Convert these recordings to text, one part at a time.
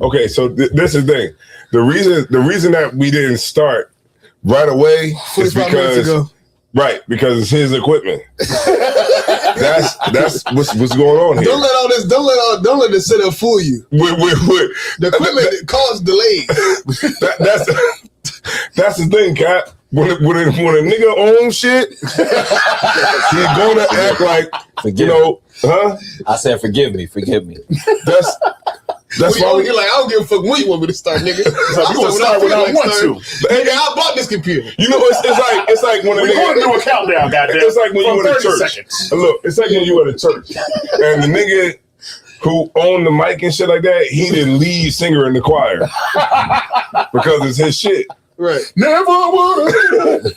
Okay, so this is the thing. The reason that we didn't start right away is because because it's his equipment. that's what's going on here. Don't let this setup fool you. The equipment caused delays. That's the thing, Cat. When a nigga owns shit, he's gonna act like I said, forgive me. That's why you're like, I don't give a fuck when you want me to start, nigga. I'm gonna start when I want to. Nigga, I bought this computer. You know, it's like when we're going to do a countdown, goddamn. It's like when you at a church. Seconds. Look, it's like when you at a church, and the nigga who owned the mic and shit like that, he the lead singer in the choir because it's his shit. Right. Never would.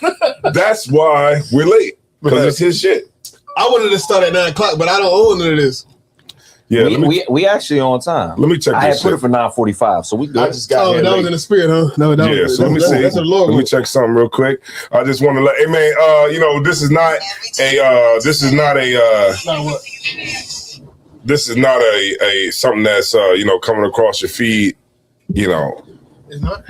That's why we're late because it's his shit. I wanted to start at 9 o'clock, but I don't own none of this. Yeah, we actually on time. Let me check. I had put it for 9:45, so we good. I just got that was in the spirit, huh? No, that was, so let me see. Let me check something real quick. I just want to let, hey man, this is not a something that's coming across your feed, It's not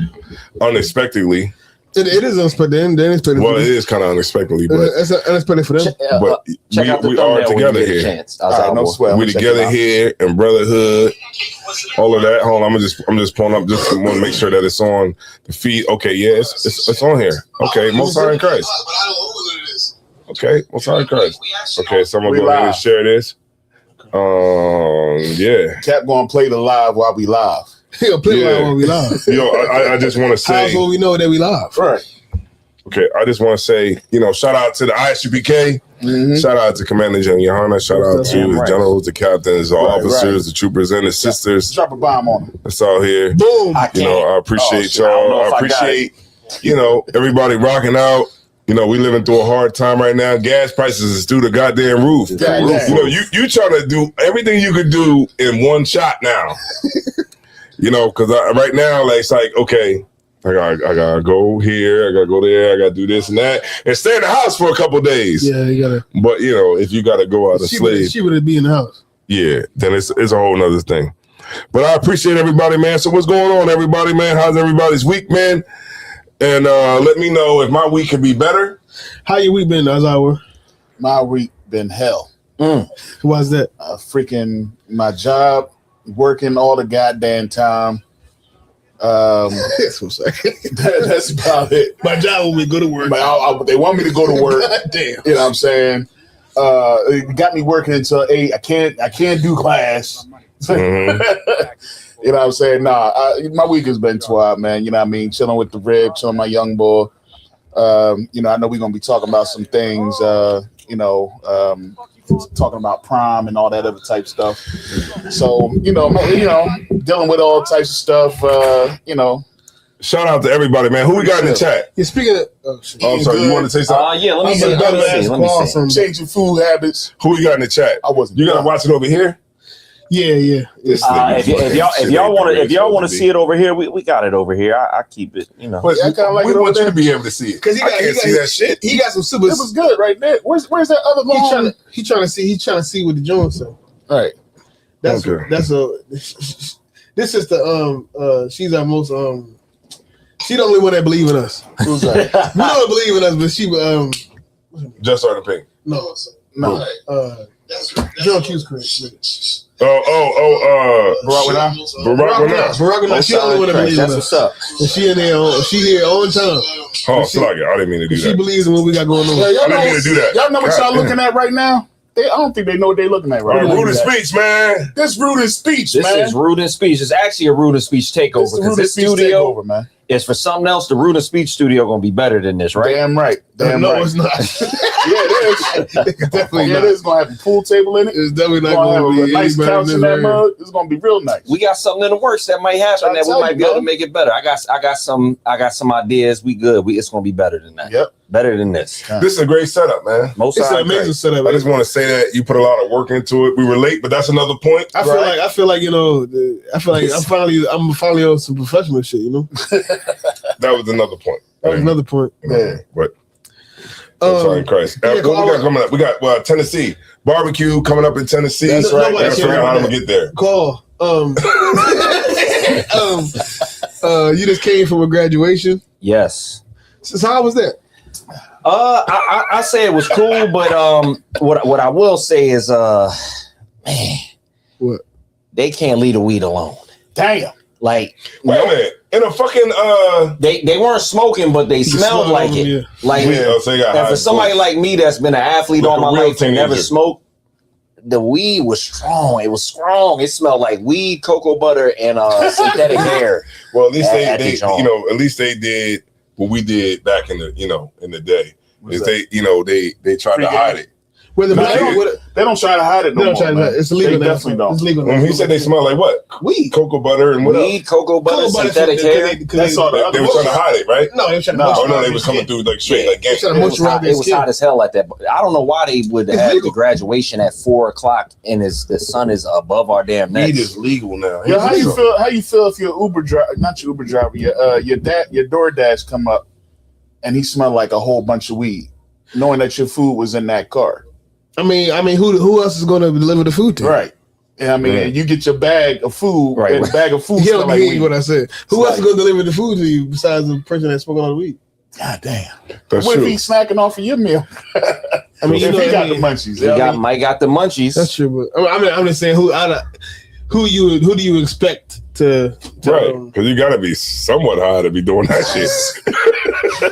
unexpectedly. It is unexpected. Well, it is kind of unexpectedly, but it's unexpected for them. But we are together here. We together here in brotherhood. All of that. Hold on, I'm just pulling up. Just want to make sure that it's on the feed. Okay, yeah, it's on here. Okay, Most High in Christ. Okay, Most High in Christ. Okay, so I'm gonna go ahead and share this. Yeah. Cap gonna play the live while we live. He'll play live while we live. I just want to say. How will we know that we live? Right. Okay, I just want to say, shout out to the ISUPK. Mm-hmm. Shout out to Commander Johanna. Shout out to the generals, the captains, the officers, the troopers, and the sisters. Drop a bomb on them. That's all here. Boom. I appreciate y'all. I appreciate, everybody rocking out. We living through a hard time right now. Gas prices is through the goddamn roof. You trying to do everything you could do in one shot now. Because right now, it's like, okay, I gotta go here, I gotta go there, I gotta do this and that, and stay in the house for a couple of days. Yeah, you gotta. But if you gotta go out and slave, she would be in the house. Yeah, then it's a whole nother thing. But I appreciate everybody, man. So what's going on, everybody, man? How's everybody's week, man? And let me know if my week could be better. How your week been, Azawa? My week been hell. Why's that? Freaking my job, working all the goddamn time. That's about it. My job when we go to work. They want me to go to work. Damn. You know what I'm saying? It got me working until 8. I can't do class. Mm-hmm. You know what I'm saying? My week has been wild, man. You know what I mean? Chilling with the rib, chilling with my young boy. I know we're gonna be talking about some things. Talking about prom and all that other type stuff. So dealing with all types of stuff. Shout out to everybody, man. Who we got in the chat? Yeah, speaking of, I'm sorry. You want to say something? Yeah. Let me see. Changing food habits. Who we got in the chat? You gotta watch it over here. Yeah. If y'all want to see it over here, we got it over here. I keep it, But I kind of like we want you to be able to see it because I can't see that shit. He got some super. It was good right there. Where's that other one? He's trying to see what the Jones said. All right. This is the she's our most she the only one that believe in us. Who's that? We don't believe in us, but she Just started pink. No. John Q's correct. Barack Wina. She the only one that believes in us. What's up? And she in there. She here on time. Oh, Slugger. I didn't mean to do that. She believes in what we got going on. Yeah, I didn't mean to do that. Y'all know what y'all looking at right now? I don't think they know what they're looking at right now. Rude in speech, man. This rude in speech, This man. is rude in speech. It's actually a rude in speech takeover because this studio takeover, man. is for something else. The rude in speech studio gonna be better than this, right? Damn right. No, it's not. Yeah, it is. Definitely not. It is gonna have a pool table in it. It's definitely not going to have be a nice couch in that mug. It's gonna be real nice. We got something in the works that might happen that we might be able to make it better. I got some ideas. We good. It's gonna be better than that. Yep. Better than this. This is a great setup, man. Most It's an amazing setup. I just want to say that you put a lot of work into it. We were late, but that's another point. I feel like I'm finally on some professional shit. That was another point. That was another point. Yeah. But sorry, Christ. What we got coming up? We got Tennessee barbecue coming up in Tennessee. That's right. I forgot how I'm gonna get there. Call. You just came from a graduation. Yes. So how was that? I say it was cool, but what I will say is, man, What? they can't leave the weed alone. Damn. Like, Wait a minute. In a fucking they weren't smoking, but they smelled smell like them, it. yeah. Like, so they got and high for somebody like me that's been an athlete Like all a my real life and never teenager. smoked, the weed was strong. It was strong. It smelled like weed, cocoa butter, and synthetic hair. well, at least at they the joint. at least they did what we did back in the in the day. What's Is that? they tried to Free hide game. it. Whether No, they don't try to hide it. they No don't try more, to. man. It's illegal They now. definitely don't. It's legal now. When he said they smell like what? weed. Cocoa butter and what else? Weed, cocoa butter, Cocoa butter, synthetic hair. That's all the They were trying to hide it, right? No, they were trying to. No, Oh no, they moisturize was their coming skin. through like straight like They gangster. trying to It was, moisturize hot, their it was skin. hot as hell at that. I don't know why they would It's have legal. the graduation at 4:00 and the sun is above our damn necks. Weed is legal now. Yo, how you feel? How you feel if your Uber driver, not your Uber driver, your DoorDash come up and he smelled like a whole bunch of weed, knowing that your food was in that car? I mean, who else is going to deliver the food to? you? Right. And I mean, Yeah. you get your bag of food, Right, and right. the bag of food He smell don't like hear weed. what I said. Who It's else is going to deliver the food to you besides the person that's smoking all the weed? God damn. That's What true. if he's snacking off of your meal? I mean, if you know, he got the I mean, munchies. He you know what I got mean? Mike got the munchies. that's true. But I'm just saying, who do you expect to Right, because you got to be somewhat high to be doing that shit.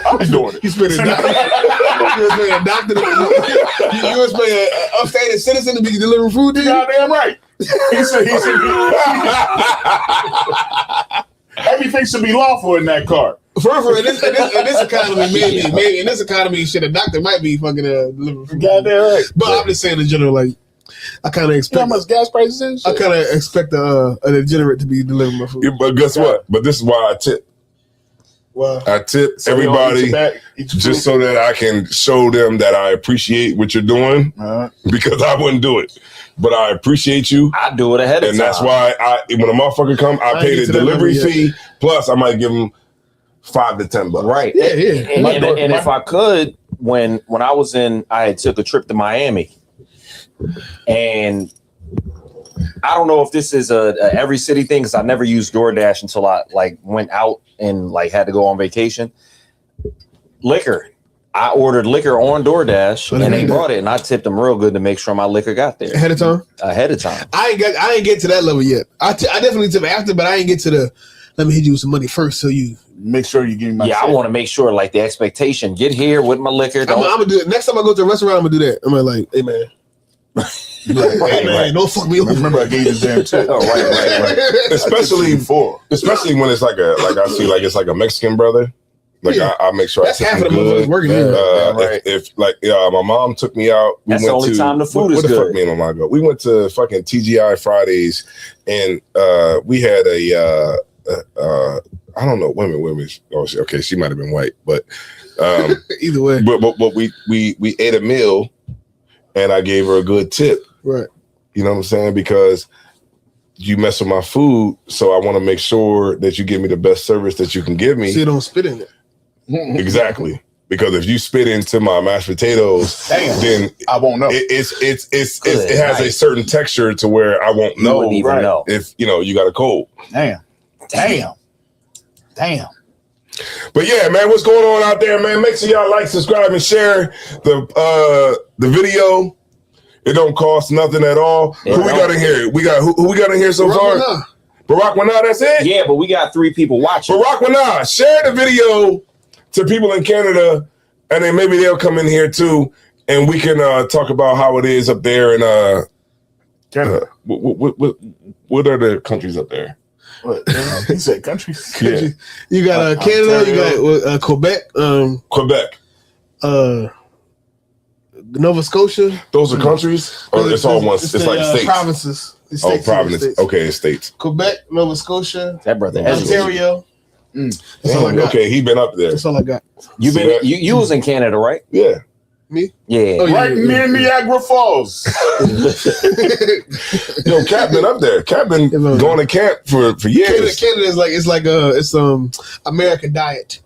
I'm doing it. You expect a doctor? You expect an upstanding citizen to be delivering food to you? Goddamn right. He said everything should be lawful in that car. First, in this economy, maybe in this economy, shit, a doctor might be fucking delivering food. Goddamn right. But I'm just saying in general, like I kind of You know how expect. much gas prices is? I kind of expect a degenerate to be delivering my food. Yeah, but guess what? But this is why I tip. Wow. I tip everybody just so that I can show them that I appreciate what you're doing because I wouldn't do it. But I appreciate you. I do it ahead of And time. that's why when a motherfucker come, I pay ain't get the to that delivery level yet. fee. Plus, I might give him $5 to $10. Right. Yeah, yeah. And if I could, when I was I had took a trip to Miami, and I don't know if this is a every city thing because I never used DoorDash until I went out and had to go on vacation. Liquor. I ordered liquor on DoorDash and they brought it, and I tipped them real good to make sure my liquor got there Ahead of time. I ain't get to that level yet. I definitely tip after, but I ain't get to the. Let me hit you with some money first, so you make sure you give me my. Yeah, shit. I want to make sure the expectation. Get here with my liquor. I'm gonna do it. Next time I go to a restaurant, I'm gonna do that. I'm like, hey man. Hey man, don't fuck me over. Remember, I gave you the damn tip. Oh, right. Especially when it's like I see it's like a Mexican brother. Yeah. I make sure That's I tip half him of the good. motherfuckers working here. Right. If my mom took me out, we That's went the only to, time the food is where the good. fuck me and my mom go? We went to fucking TGI Fridays, and we had a I don't know, women. Oh, okay, she might have been white, but Either way, but we ate a meal, and I gave her a good tip. right? You know what I'm saying? Because you mess with my food, so I want to make sure that you give me the best service that you can give me. So you don't spit in it. Exactly. Because if you spit into my mashed potatoes, then I won't know. it has a certain texture to where I won't You know wouldn't even know. if you got a cold. Damn. But yeah, man, what's going on out there, man? Make sure y'all like, subscribe, and share the video. It don't cost nothing at all. Who we got in here? We got who we got in here so far? Barack Wana, that's it? Yeah, but we got 3 people watching. Barack Wana, share the video to people in Canada, and then maybe they'll come in here too, and we can talk about how it is up there in Canada. What are the countries up there? What? He said countries. Yeah. You got Canada. Ontario. You got Quebec. Quebec. Nova Scotia. Those are countries? Or it's all one? It's like states. Provinces. It's Oh, states, provinces. states. Okay, it's states. Quebec, Nova Scotia, That brother. Ontario. That's all I got. Okay, he been up there. That's all I got. You See been that? you was in Canada, right? Yeah. Me? Yeah. Oh, yeah. Right near Niagara Falls. Yo, Cap been up there. Cap been going to camp for years. Canada is it's American diet.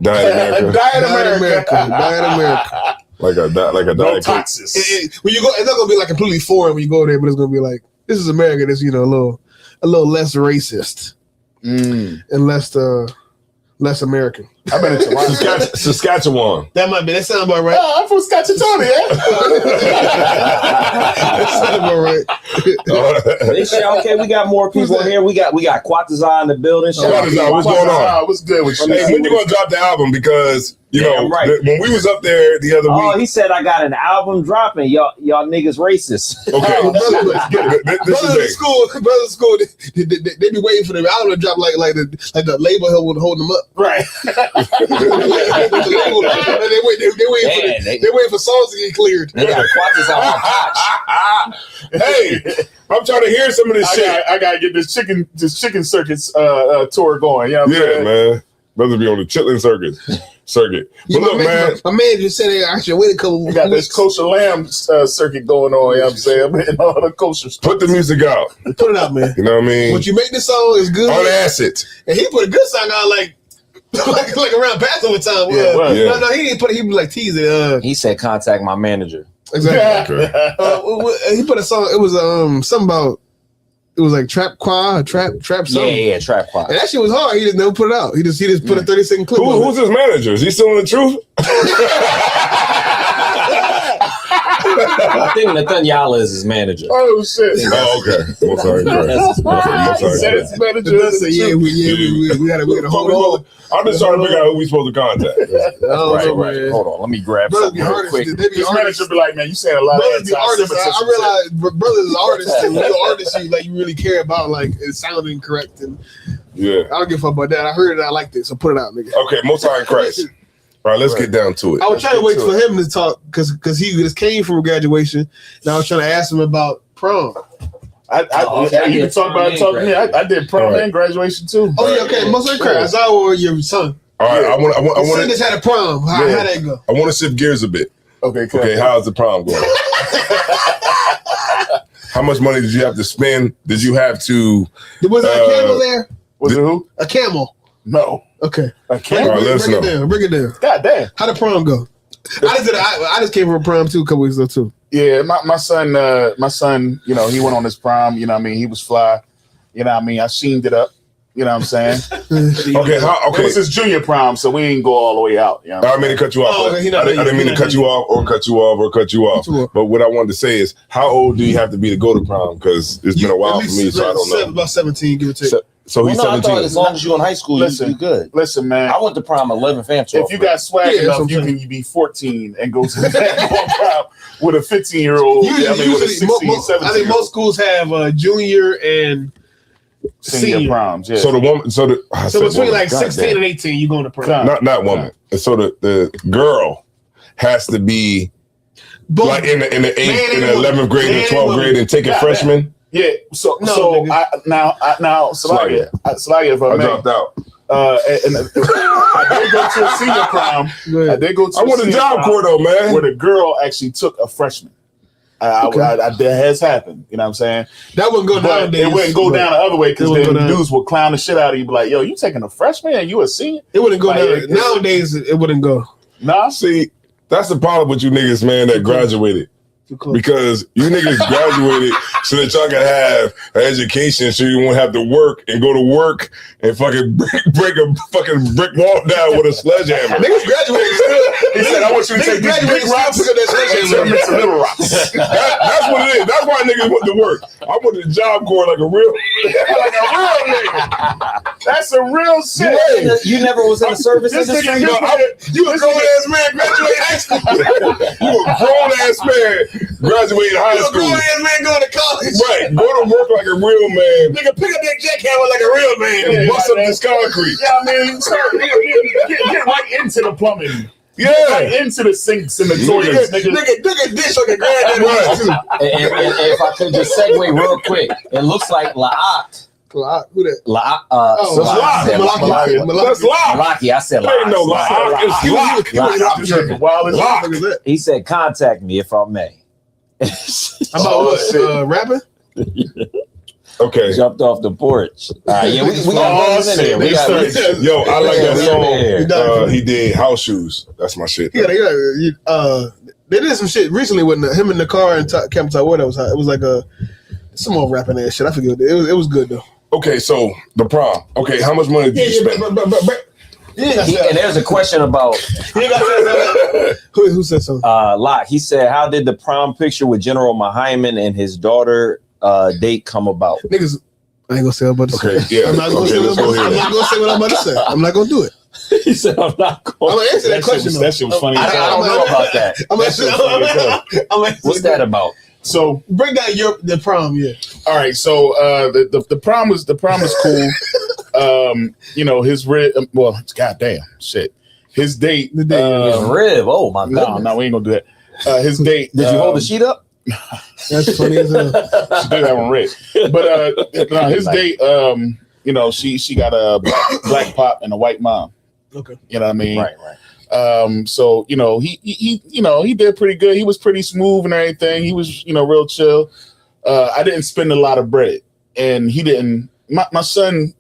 Diet America. Diet America. Diet America. Like a No diet Coke. taxes. When you go, it's not gonna be like completely foreign when you go there, but it's gonna be like this is America. That's a little less racist. and less American. I've been in Toronto. Saskatchewan. That might be. That sounds about right. I'm from Saskatchewan, That sounds about right. They say, okay, we got more people here. We got Quatazar in the building. Shout out to Quatazar, what's going on? What's good with you? Hey, when you gonna drop the album? Because you know, right. when we was up there the other Oh, week. he said I got an album dropping. Y'all niggas racist. Okay, this is it. Brothers in school, they be waiting for the album to drop like the label holding them up. Right. They wait for songs to get cleared. They got Quatazar on Potch. Hey, I'm trying to hear some of this shit. I gotta get this chicken circuits tour going. You know what I'm saying? Man. Brothers be on the chitlin circuit. But look, man. My man just said they actually wait a couple. We got this kosher lamb circuit going on. You know what I'm saying? I'm hitting all the kosher stuff. Put the music out. Put it out, man. You know what I mean? What you make this song is good. On acid. And he put a good song out like around Passover time. Yeah, right. No, he didn't put it. He was like teasing. He said contact my manager. Exactly. Okay. He put a song. It was something about. It was like trap something. Yeah, Trap Quad. And that shit was hard. He just never put it out. He just put a 30-second clip. Who's his manager? Is he still in the truth? I think Nathaniel is his manager. Oh shit! Oh, okay. I'm sorry. It's manager. We gotta hold on. I'm just trying to figure out who we supposed to contact. Right. Hold on, let me grab Brothers something be real artists. quick. They be This manager artists. be like, man, you saying a lot Brothers of be artists. I anti-Semitism. realize brothers is artists, and when you're artists, you really care about like it sounding correct. And Yeah. I don't give a fuck about that. I heard it. I liked it, so put it out, nigga. Okay, Most High in Christ. All right, let's get down to it. I was trying to wait for him to talk because he just came from graduation, and I was trying to ask him about prom. You can talk about it. Talk to me. I did prom and graduation too. Oh yeah, okay. Most of the crowd. I or your son. All right, I want Son just had a prom. How that go? I want to shift gears a bit. Okay, cool. Okay, how's the prom going? How much money did you have to spend? Did you have to? Was there a camel there? Was it who? A camel. No. Okay. A camel? All right, let us know. Bring it down. God damn. How did prom go? I just came from a prom too a couple weeks ago too. Yeah, my son, you know, he went on his prom, you know what I mean? He was fly. You know what I mean? I sheened it up. You know what I'm saying? Okay, It was his junior prom, so we didn't go all the way out. You know I mean to cut you off. Oh, okay, I didn't mean to cut you off or cut you off. But what I wanted to say is, how old do you have to be to go to prom? Because it's been a while for me, so I don't know. About 17, give or take. So he's I thought 17. as long as you're in high school, you good. Listen, man. I went to prom 11 fam. If you got swag enough, you can be 14 and go to the prom with a 15-year-old. With a 16, 17. I think most schools have junior and senior proms. Yeah. So the woman, so between like 16 and 18, you going to prom. Not woman. And so the girl has to be like in the 8th, in the 11th grade, and 12th grade, and taking freshman. Yeah. So now Salagia, if I may. dropped out. And I did go to a senior prom. I did go to. I went to Job Corps though, man. Where the girl actually took a freshman. That has happened. You know what I'm saying? That wouldn't go down. It wouldn't go down the other way because then dudes will clown the shit out of you. Be like, yo, you taking a freshman and you a senior? It wouldn't go down. Nowadays, it wouldn't go. Nah. See, that's the problem with you niggas, man, that graduated. Because you niggas graduated so that y'all can have an education so you won't have to work and go to work and fucking break a fucking brick wall down with a sledgehammer. Niggas graduated still. He said, I want you to take these big rocks and turn them into little rocks. That's what it is. That's why niggas went to work. I went to the Job Corps like a real nigga. That's a real shit. You never was in the service industry? You a grown ass man graduating high school. You a grown ass man graduating high school. You a grown ass man going to college. Right. Go to work like a real man. Nigga, pick up that jackhammer like a real man. And bust up this concrete. Yeah, I mean, get right into the plumbing. Yeah. Right into the sinks and the toilets. Nigga, dish like a granddaddy. And if I could just segue real quick, it looks like La'at. Who that? Malaki. I said La'at. He said, contact me if I may. About what? Rapping? Okay. Jumped off the porch. We got in there. Yo, I like that song. He did House Shoes. That's my shit. Yeah, they did some shit recently with him in the car and Captain Taiwan. It was like some more rapping ass shit. I forget. It was good though. Okay, so the prom. Okay, how much money did you spend? And there's a question about who said something? Locke. He said, "How did the prom picture with General Mahaiman and his daughter date come about?" Niggas, I ain't gonna say what I'm about to say. Okay, yeah. I'm not gonna say what I'm about to say. I'm not gonna do it. He said, "I'm not going." I'm gonna answer that question. That shit was funny. I don't know about that. I'm What's that about? So break down the prom, yeah. all right, so the prom was cool. You know, his well, goddamn shit. His date, His rib. Oh my god! no, we ain't gonna do that. His date. Did you hold the sheet up? That's funny as hell. She did that one red. But no, his date. You know, she got a black pop and a white mom. Okay. You know what I mean? Right. So you know, he he did pretty good. He was pretty smooth and everything. He was, you know, real chill. I didn't spend a lot of bread, and he didn't. My son,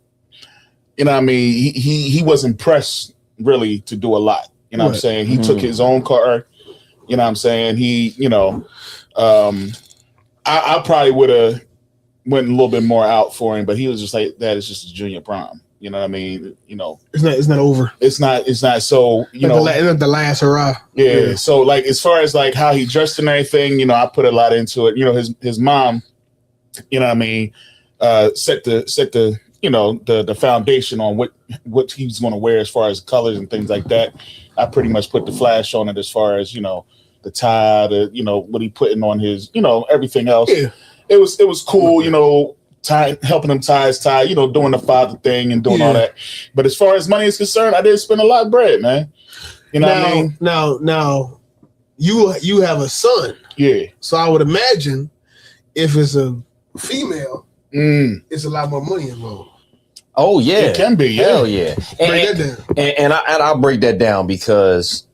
you know what I mean, he wasn't pressed really to do a lot. You know what I'm saying? He took his own car. You know what I'm saying? He, you know, I probably would have went a little bit more out for him, but he was just like, that is just a junior prom. You know what I mean? You know, it's not over. It's not so, you know, it's not the last hurrah. Yeah. So like, as far as like how he dressed and everything, you know, I put a lot into it. You know, his mom, you know what I mean, set the you know, the foundation on what he's going to wear as far as colors and things like that. I pretty much put the flash on it as far as, you know, the tie, you know, what he putting on his, you know, everything else. Yeah. It was cool, you know, helping him tie his tie, you know, doing the father thing and doing all that. But as far as money is concerned, I didn't spend a lot of bread, man. You know what I mean? Now, you have a son. Yeah. So I would imagine if it's a female, it's a lot more money involved. Oh yeah, it can be. Yeah. Hell yeah. Break that down. And I'll break that down because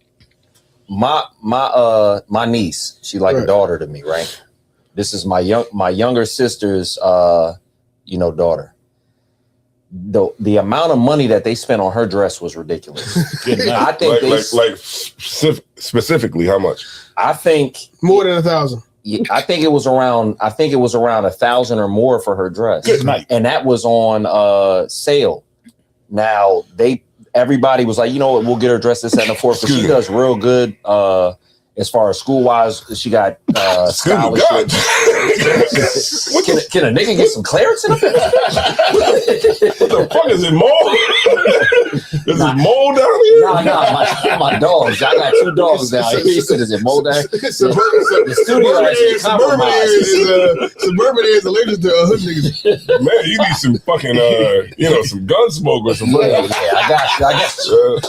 my niece, she like a daughter to me, right? This is my younger sister's you know, daughter. The amount of money that they spent on her dress was ridiculous. I think specifically how much? I think more than 1,000. Yeah, I think it was around 1,000 or more for her dress. Good night. And that was on sale. Now everybody was like, you know what, we'll get her dressed this and the fourth. But she does real good as far as school wise. She got scholarship. Can a nigga get some clearance in it? What the fuck is it, mold? Is it mold down here? No, my dogs. I got 2 dogs down here. He said, is it mold down here? The studio actually compromised. Suburban is allergic to hood niggas. Man, you need some fucking you know, some gun smoke or some I got you.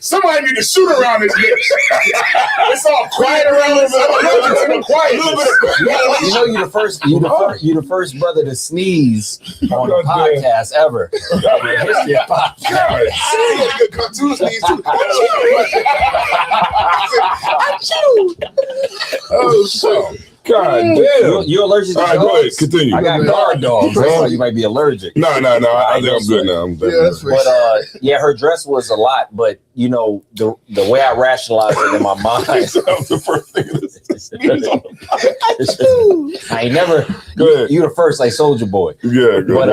Somebody need to shoot around this bitch. It's all quiet around this. Quiet. You know, you the first brother to sneeze on a podcast ever. History of podcast. Oh shit. God damn. You allergic to dogs? All right, go ahead. Continue. I got guard dogs. That's why you might be allergic. No. I think I'm good now. But her dress was a lot. But you know, the way I rationalized it in my mind. The first thing I ain't never. Go ahead. You the first, like Soldier Boy. Yeah. But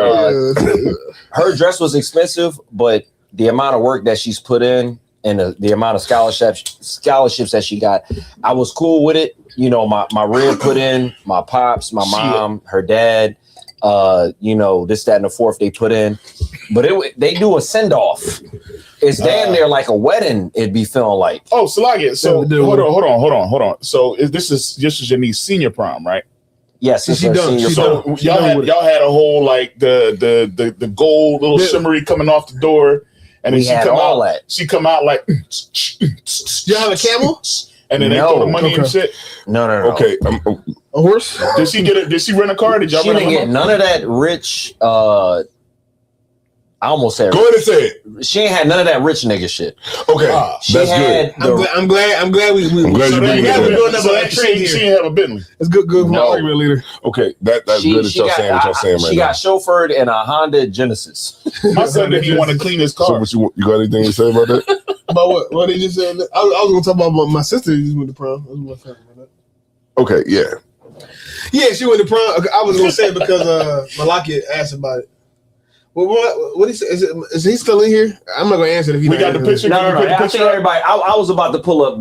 her dress was expensive, but the amount of work that she's put in and the amount of scholarships that she got, I was cool with it. You know, my rib put in, my pops, my mom, her dad, you know, this, that, and the fourth they put in. But they do a send-off. It's damn near like a wedding, it'd be feeling like. Oh, Salagia. So hold on. So this is your niece's senior prom, right? Yes, it's her senior prom. So y'all had a whole like the gold little shimmery coming off the door. And then she come out like, you have a camel? And then they throw the money and shit. No. Okay. A horse? Did she rent a car? Did y'all rent a car? She didn't get none of that rich I almost said. Go ahead and say it. She ain't had none of that rich nigga shit. Okay, that's good. I'm glad we. I'm glad you bring that. She didn't have a Bentley. It's good. No. Argument leader. Okay, that's good that y'all saying what y'all saying right now. She got chauffeured in a Honda Genesis. My son didn't want to clean his car. So you got anything to say about that? About what? What did you say? I was going to talk about my sister who went to prom. Okay, yeah. Yeah, she went to prom. I was gonna say it because Malaki asked about it. Well, what is he still in here? I'm not gonna answer it if you. We got the picture. No. I think everybody. I was about to pull up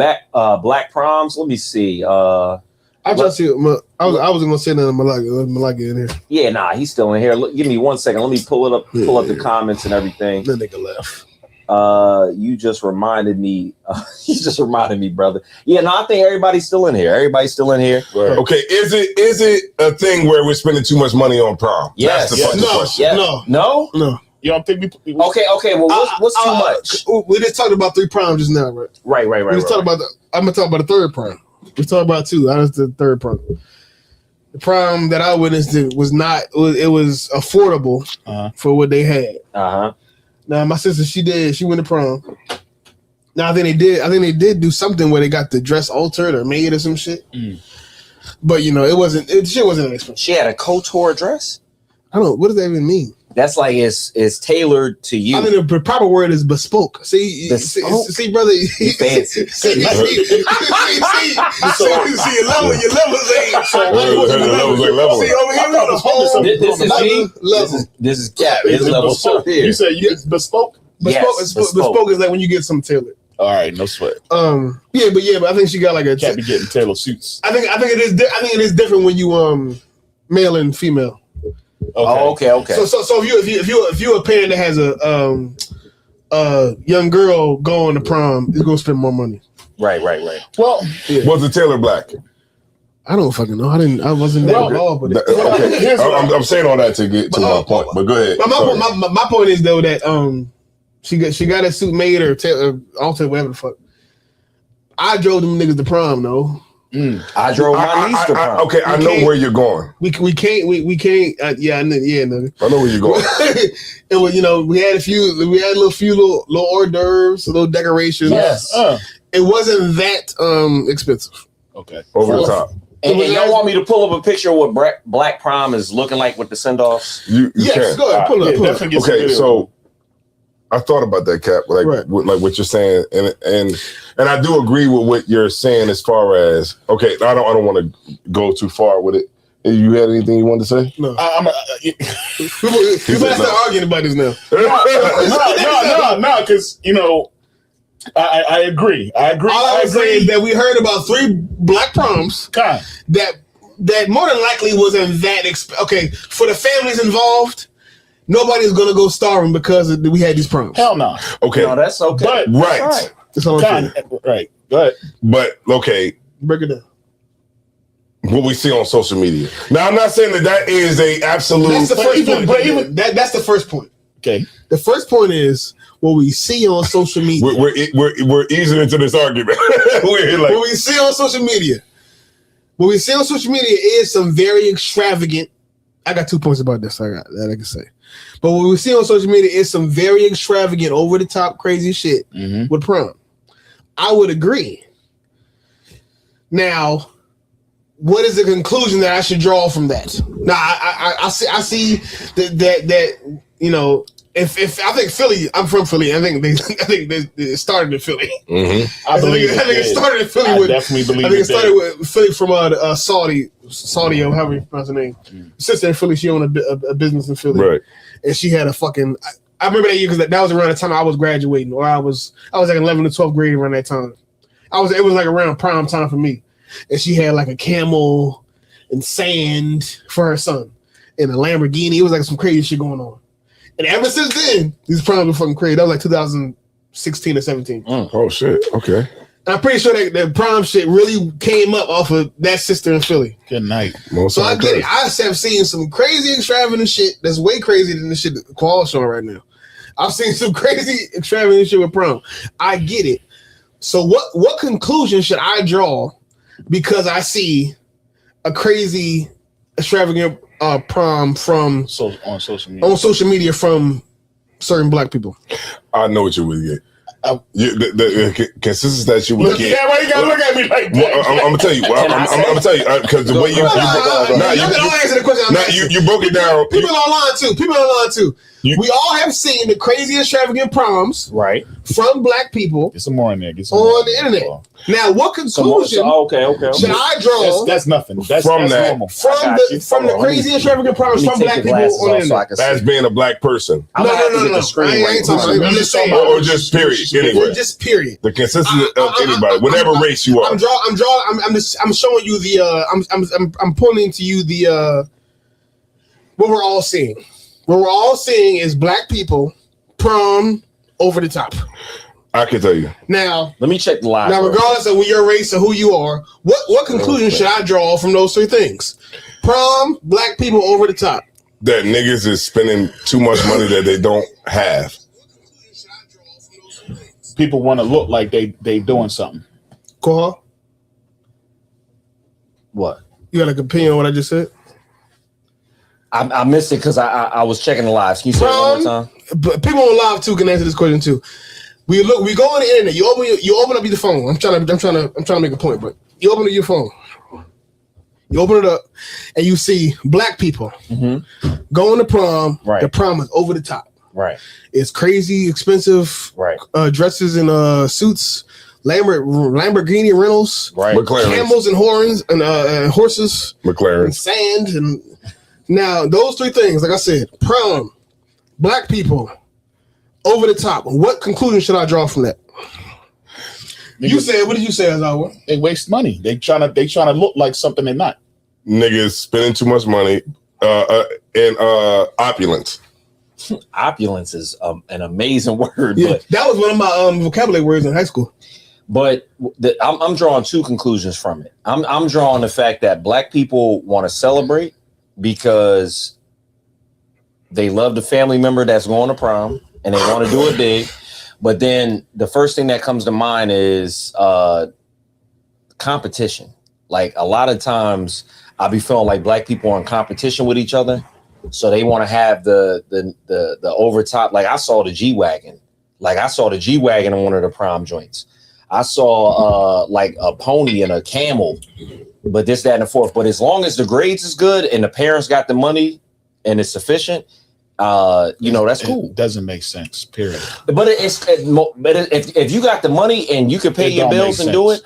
Black Proms. Let me see. I just see. I was gonna say that Malaki in here. Yeah, nah, he's still in here. Look, give me 1 second. Let me pull up the comments and everything. That nigga left. You just reminded me. Brother. Yeah, no, I think everybody's still in here. Everybody's still in here. Right. Okay, is it a thing where we're spending too much money on prom? Yes. That's the fucking question. Yes. No. You don't think we Okay. Well, what's too much? We just talked about 3 proms just now, right? Right. We just talked about I'm gonna talk about the 3rd prom. We talked about 2. That was the 3rd prom. The prom that I witnessed was not. It was affordable for what they had. Now my sister, she went to prom. Now I think they did do something where they got the dress altered or made or some shit. But you know, shit wasn't expensive. She had a couture dress. I don't know, what does that even mean? That's like it's tailored to you. I mean, the proper word is bespoke. See, brother. Fancy. See, your levels ain't. See, over here, the whole this is me. This is Cap. His level so here. You said you bespoke? Bespoke is like when you get something tailored. All right, no sweat. But I think she got like a. Can't be getting tailored suits. I think it is different when you male and female. Okay. So if you're a parent that has a young girl going to prom, you're gonna spend more money. Right. Well, was the tailor black? I don't fucking know. I wasn't there at all. But okay, I'm saying all that to get to my point. But go ahead. My point is though that she got a suit made or altered, whatever the fuck. I drove them niggas to prom though. I drove my niece to prom. Okay, I know where you're going. We can't. Yeah, nigga. I know where you're going. It was, we had a few little hors d'oeuvres, little decorations. Yes. It wasn't that expensive. Okay. Over the top. And y'all want me to pull up a picture of what Black Prom is looking like with the send-offs? You can. Go ahead. Pull up. Okay, so I thought about that, Cap, like what you're saying, and I do agree with what you're saying as far as I don't want to go too far with it. You had anything you wanted to say? No. We better start arguing about this now. No, because I agree. All I was saying is that we heard about 3 black proms that more than likely wasn't that okay for the families involved. Nobody's gonna go starving because we had these proms. Hell no. Okay, no, that's okay. But right, that's all I'm saying. Right. Go ahead. But okay, break it down. What we see on social media. Now, I'm not saying that is a absolute. That's the first point. That's the first point. Okay. The first point is what we see on social media. We're easing into this argument. What we see on social media. What we see on social media is some very extravagant. I got 2 points about this. I can say. But what we see on social media is some very extravagant, over the top, crazy shit with prom. I would agree. Now, what is the conclusion that I should draw from that? Now, I see that if I think Philly, I'm from Philly. I think they started in Philly. Mm-hmm. I believe it started in Philly. I definitely believe. I think it started with Philly from Saudi, or however you pronounce her name. Sister in Philly, she owned a business in Philly, right? And she had a fucking. I remember that year because that was around the time I was graduating, or I was like 11th or 12th grade around that time. It was like around prime time for me, and she had like a camel and sand for her son, and a Lamborghini. It was like some crazy shit going on. And ever since then, these proms were fucking crazy. That was like 2016 or 17. Oh shit! Okay. And I'm pretty sure that prom shit really came up off of that sister in Philly. Good night. So I get it. I have seen some crazy extravagant shit that's way crazier than the shit that Qual's showing right now. I've seen some crazy extravagant shit with prom. I get it. So what conclusion should I draw because I see a crazy extravagant prom from on social media from certain black people? I know what you would get. The consistency that you would get. Yeah, why you gotta look at me like that? I'm gonna tell you. I'm gonna tell you because the way you answer the question. you broke it down. People online too. We all have seen the crazy extravagant proms from black people. Get some more in there. On the internet. Now, what conclusion should I draw? That's nothing. That's normal. From the crazy extravagant proms from black people on the internet. As being a black person. No. I ain't talking about. I'm just saying. Or just period. Anyway. Just period. The consistency of anybody, whatever race you are. I'm showing you the. I'm pointing to you the. What we're all seeing. What we're all seeing is black people prom over the top. I can tell you. Now, let me check the live. Now, regardless of your race or who you are, what conclusion should I draw from those three things? Prom, black people over the top. That niggas is spending too much money that they don't have. People want to look like they doing something. Call. What? You got an opinion on what I just said? I missed it because I was checking the live. Can you say it one more time? But people on live too can answer this question too. We go on the internet. You open up your phone. I'm trying to make a point, but you open up your phone. You open it up, and you see black people going to prom. Right. The prom is over the top. Right. It's crazy, expensive. Right. Dresses and suits. Lamborghini rentals. Right. McLaren. Camels and horns and horses. McLaren. And sand and. Now, those three things, like I said, prom, black people, over the top. What conclusion should I draw from that? What did you say, Azawa? They waste money. They trying to look like something they're not. Niggas spending too much money and opulence. Opulence is an amazing word. Yeah, but that was one of my vocabulary words in high school. But I'm drawing two conclusions from it. I'm drawing the fact that black people want to celebrate because they love the family member that's going to prom and they want to do it big. But then the first thing that comes to mind is competition. Like a lot of times I be feeling like black people are in competition with each other. So they want to have the over top. Like I saw the G-Wagon. Like I saw the G-Wagon in one of the prom joints. I saw like a pony and a camel, but this, that, and the fourth. But as long as the grades is good and the parents got the money and it's sufficient, that's cool. It doesn't make sense, period. But if you got the money and you can pay your bills and do it,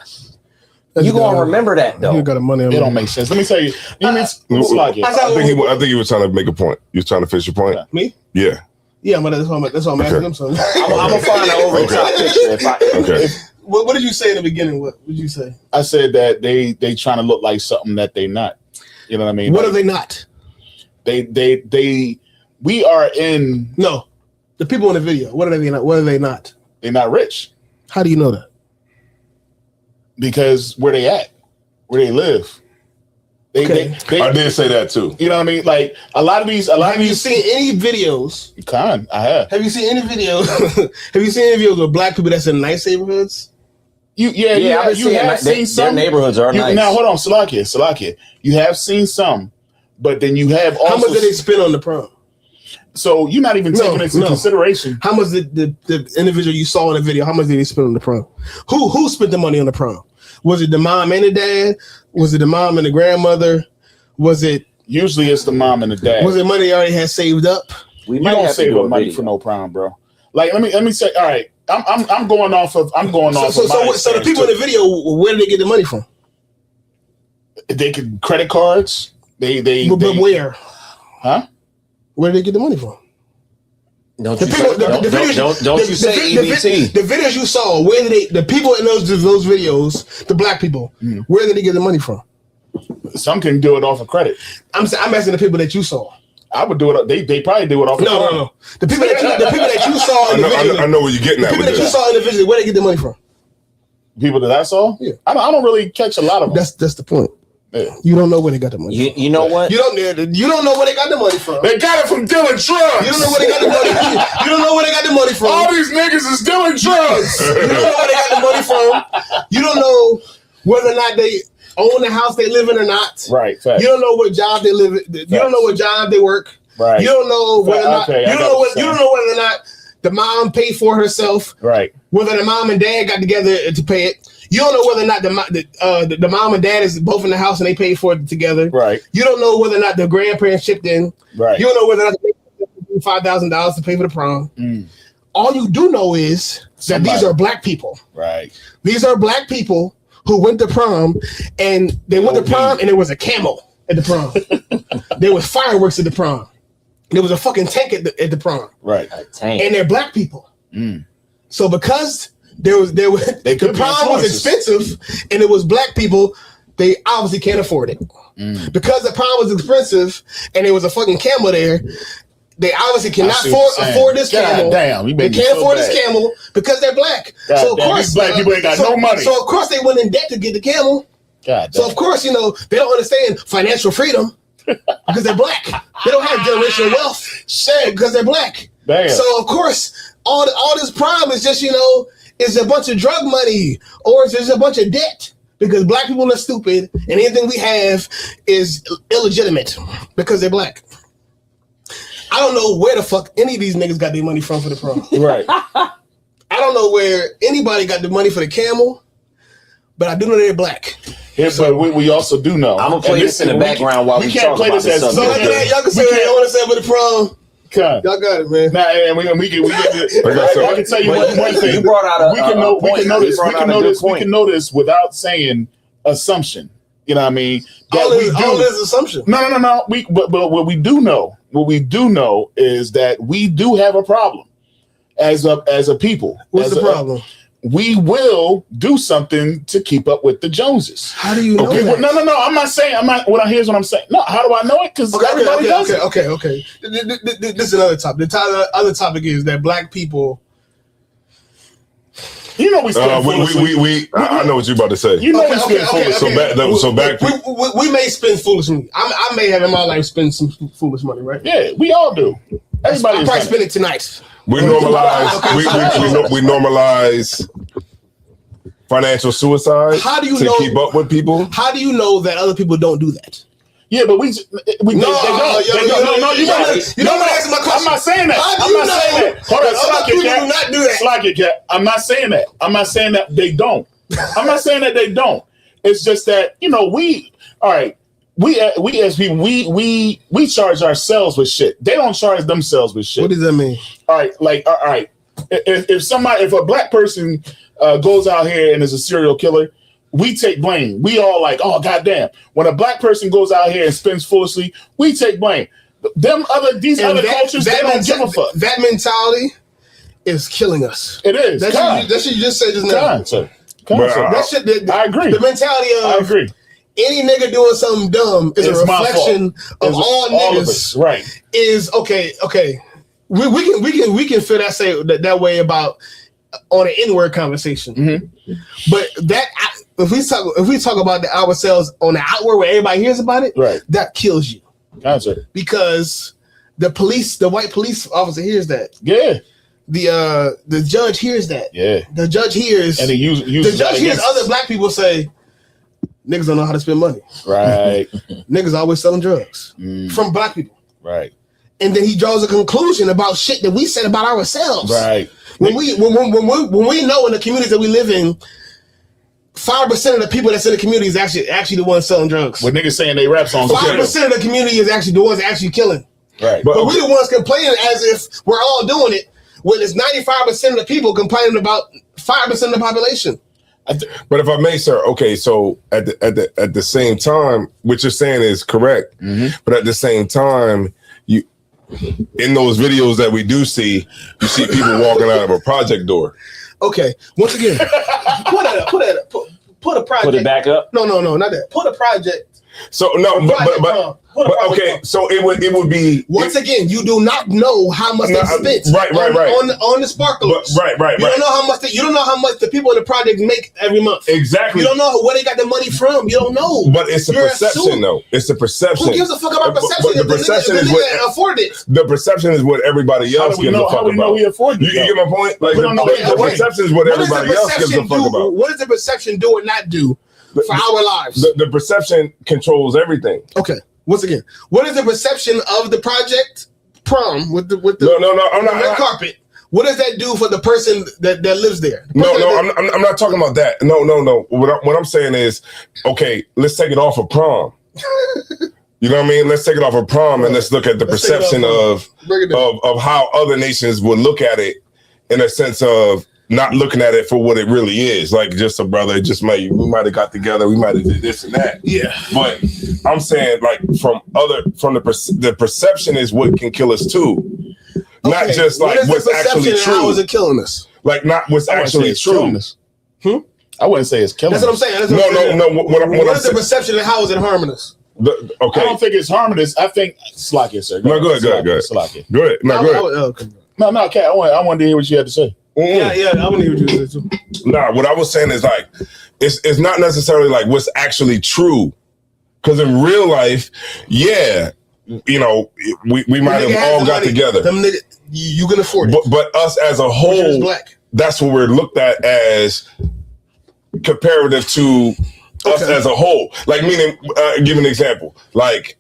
you gonna remember that though. You got the money. It don't make sense. Let me tell you. I think he was trying to make a point. You was trying to finish your point. Me? Yeah. Yeah, but that's why I'm asking him something. I'm gonna find an over the top picture. What did you say in the beginning? What did you say? I said that they trying to look like something that they not. You know what I mean? What are they not? We are in. No, the people in the video. What are they not? What are they not? They're not rich. How do you know that? Because where they at, where they live. I did say that too. You know what I mean? Like a lot of these. Have you seen any videos? I have. Have you seen any videos? Have you seen any videos with black people that's in nice neighborhoods? You have seen some. Their neighborhoods are nice. Now hold on, Salakia. You have seen some, but then you have also. How much did they spend on the prom? So you're not even taking into consideration. How much did the individual you saw in the video? How much did he spend on the prom? Who spent the money on the prom? Was it the mom and the dad? Was it the mom and the grandmother? Was it? Usually it's the mom and the dad. Was it money they already had saved up? You don't save up money for no prom, bro. Like let me say. All right, I'm going off of. So the people in the video, where did they get the money from? They could credit cards. But where? Huh? Where did they get the money from? Don't you say EBT. The videos you saw, where did the people in those videos, the black people, where did they get the money from? Some can do it off of credit. I'm asking the people that you saw. I would do it. They probably do it off. No. The people that you saw in the video. I know where you're getting at. The people that you saw in the video, where they get the money from? People that I saw. Yeah. I don't really catch a lot of them. That's the point. Yeah. You don't know where they got the money. You know what? You don't know where they got the money from. They got it from dealing drugs. You don't know where they got the money. You don't know where they got the money from. All these niggas is dealing drugs. You don't know where they got the money from. You don't know whether or not they own the house they live in or not. Right. Fact. You don't know what job they live in. You don't know what job they work. Right. You don't know whether or not. You don't know whether or not the mom paid for herself. Right. Whether the mom and dad got together to pay it. You don't know whether or not the mom and dad is both in the house and they paid for it together. Right. You don't know whether or not the grandparents chipped in. Right. You don't know whether or not $5,000 to pay for the prom. All you do know is that these are black people. Right. These are black people who went to prom, and they went to prom, and there was a camel at the prom. There was fireworks at the prom. There was a fucking tank at the prom. Right. A tank. And they're black people. So because the prom was expensive and it was black people, they obviously can't afford it. Because the prom was expensive and there was a fucking camel there, they obviously cannot afford this camel. Damn, they can't afford this camel because they're black. So of course, these black people ain't got no money. So of course they went in debt to get the camel. So of course, they don't understand financial freedom because they're black. They don't have generational wealth because they're black. Damn. So of course, all this prom is just is a bunch of drug money or it's just a bunch of debt because black people are stupid and anything we have is illegitimate because they're black. I don't know where the fuck any of these niggas got their money from for the prom. Right. I don't know where anybody got the money for the camel, but I do know they're black. Yeah, but we also do know. I'm gonna play this in the background while we can't talk play about this this. as Y'all can say what you want to say for the prom. Y'all got it, man. Nah, and we can I can tell you one thing. You brought out we can know this without saying assumption. You know what I mean? All this assumption. No. But what we do know is that we do have a problem as a people. What's the problem? We will do something to keep up with the Joneses. How do you know that? No. I'm not saying. Here's what I'm saying. No, how do I know it? Because everybody does it. Okay. This is another topic. The other topic is that black people. We I know what you're about to say. We spend foolish. So back. We may spend foolish money. I may have in my life spend some foolish money, right? Yeah, we all do. Everybody. I'll probably spend it tonight. We normalize. We normalize financial suicide. How do you to know, keep up with people? How do you know that other people don't do that? Yeah, but they don't. No, you don't answer my question. I'm not saying that. I'm not saying that. Hold on, do not do that. Slack it, Cat. I'm not saying that. I'm not saying that they don't. I'm not saying that they don't. It's just that we as people we charge ourselves with shit. They don't charge themselves with shit. What does that mean? All right. If a black person goes out here and is a serial killer, we take blame. We all like, oh goddamn. When a black person goes out here and spends foolishly, we take blame. These other cultures, they don't give a fuck. That mentality is killing us. It is. That shit you just said just now. I agree. The mentality of I agree. Any nigga doing something dumb is a reflection of all niggas. Right. Is okay. We can feel that way about on an N-word conversation. Mm-hmm. But that if we talk about ourselves on the outward where everybody hears about it, right, that kills you. That's it. Because the white police officer hears that. Yeah. The judge hears that. Yeah. The judge hears and the judge hears other black people say, niggas don't know how to spend money. Right. Niggas always selling drugs from black people. Right. And then he draws a conclusion about shit that we said about ourselves. Right. When we know in the communities that we live in, 5% of the people that's in the community is actually the ones selling drugs. When niggas saying they rap songs, 5% of the community is actually the ones actually killing. Right. But we the ones complaining as if we're all doing it when it's 95% of the people complaining about 5% of the population. But if I may, sir, okay, so at the same time, what you're saying is correct. Mm-hmm. But at the same time, in those videos that we do see, you see people walking out of a project door. Okay, once again, put a project. Put it back up. No, not that. Put a project. So no, but okay. So it would be once again. You do not know how much they spent. Right. On the sparklers. Right. You don't know how much. You don't know how much the people in the project make every month. Exactly. You don't know where they got the money from. You don't know. But it's a perception, though. It's a perception. Who gives a fuck about perception? But the perception is what afford it. The perception is what everybody else gives a fuck about. How we know we afford it? You get my point? Like the perception is what everybody else gives a fuck about. What does the perception do or not do for our lives? The perception controls everything. Okay. Once again, what is the perception of the project prom with the red carpet? What does that do for the person that lives there? I'm not talking about that. No. What I'm saying is, okay, let's take it off of prom. You know what I mean? Let's take it off of prom and let's look at the perception of how other nations would look at it in a sense of not looking at it for what it really is. Like just a brother, we might have got together, we might have did this and that. Yeah. But I'm saying like from the perception is what can kill us too. Not just like what's actually true. How is it killing us? Like not what's actually true. I wouldn't say it's killing us. That's what I'm saying. No. What is the perception and how is it harming us? Okay. I don't think it's harming us. I think Slocky, sir. Go ahead. Slocky. Go ahead. Go ahead. No, Kat, I wanted to hear what you had to say. Yeah, I want to hear what you said too. Nah, what I was saying is like, it's not necessarily like what's actually true. Because in real life, yeah, you know, we might have all got together. Them nigga, you can afford it. But us as a whole, black. That's what we're looked at as comparative to us as a whole. Like meaning, give an example. Like,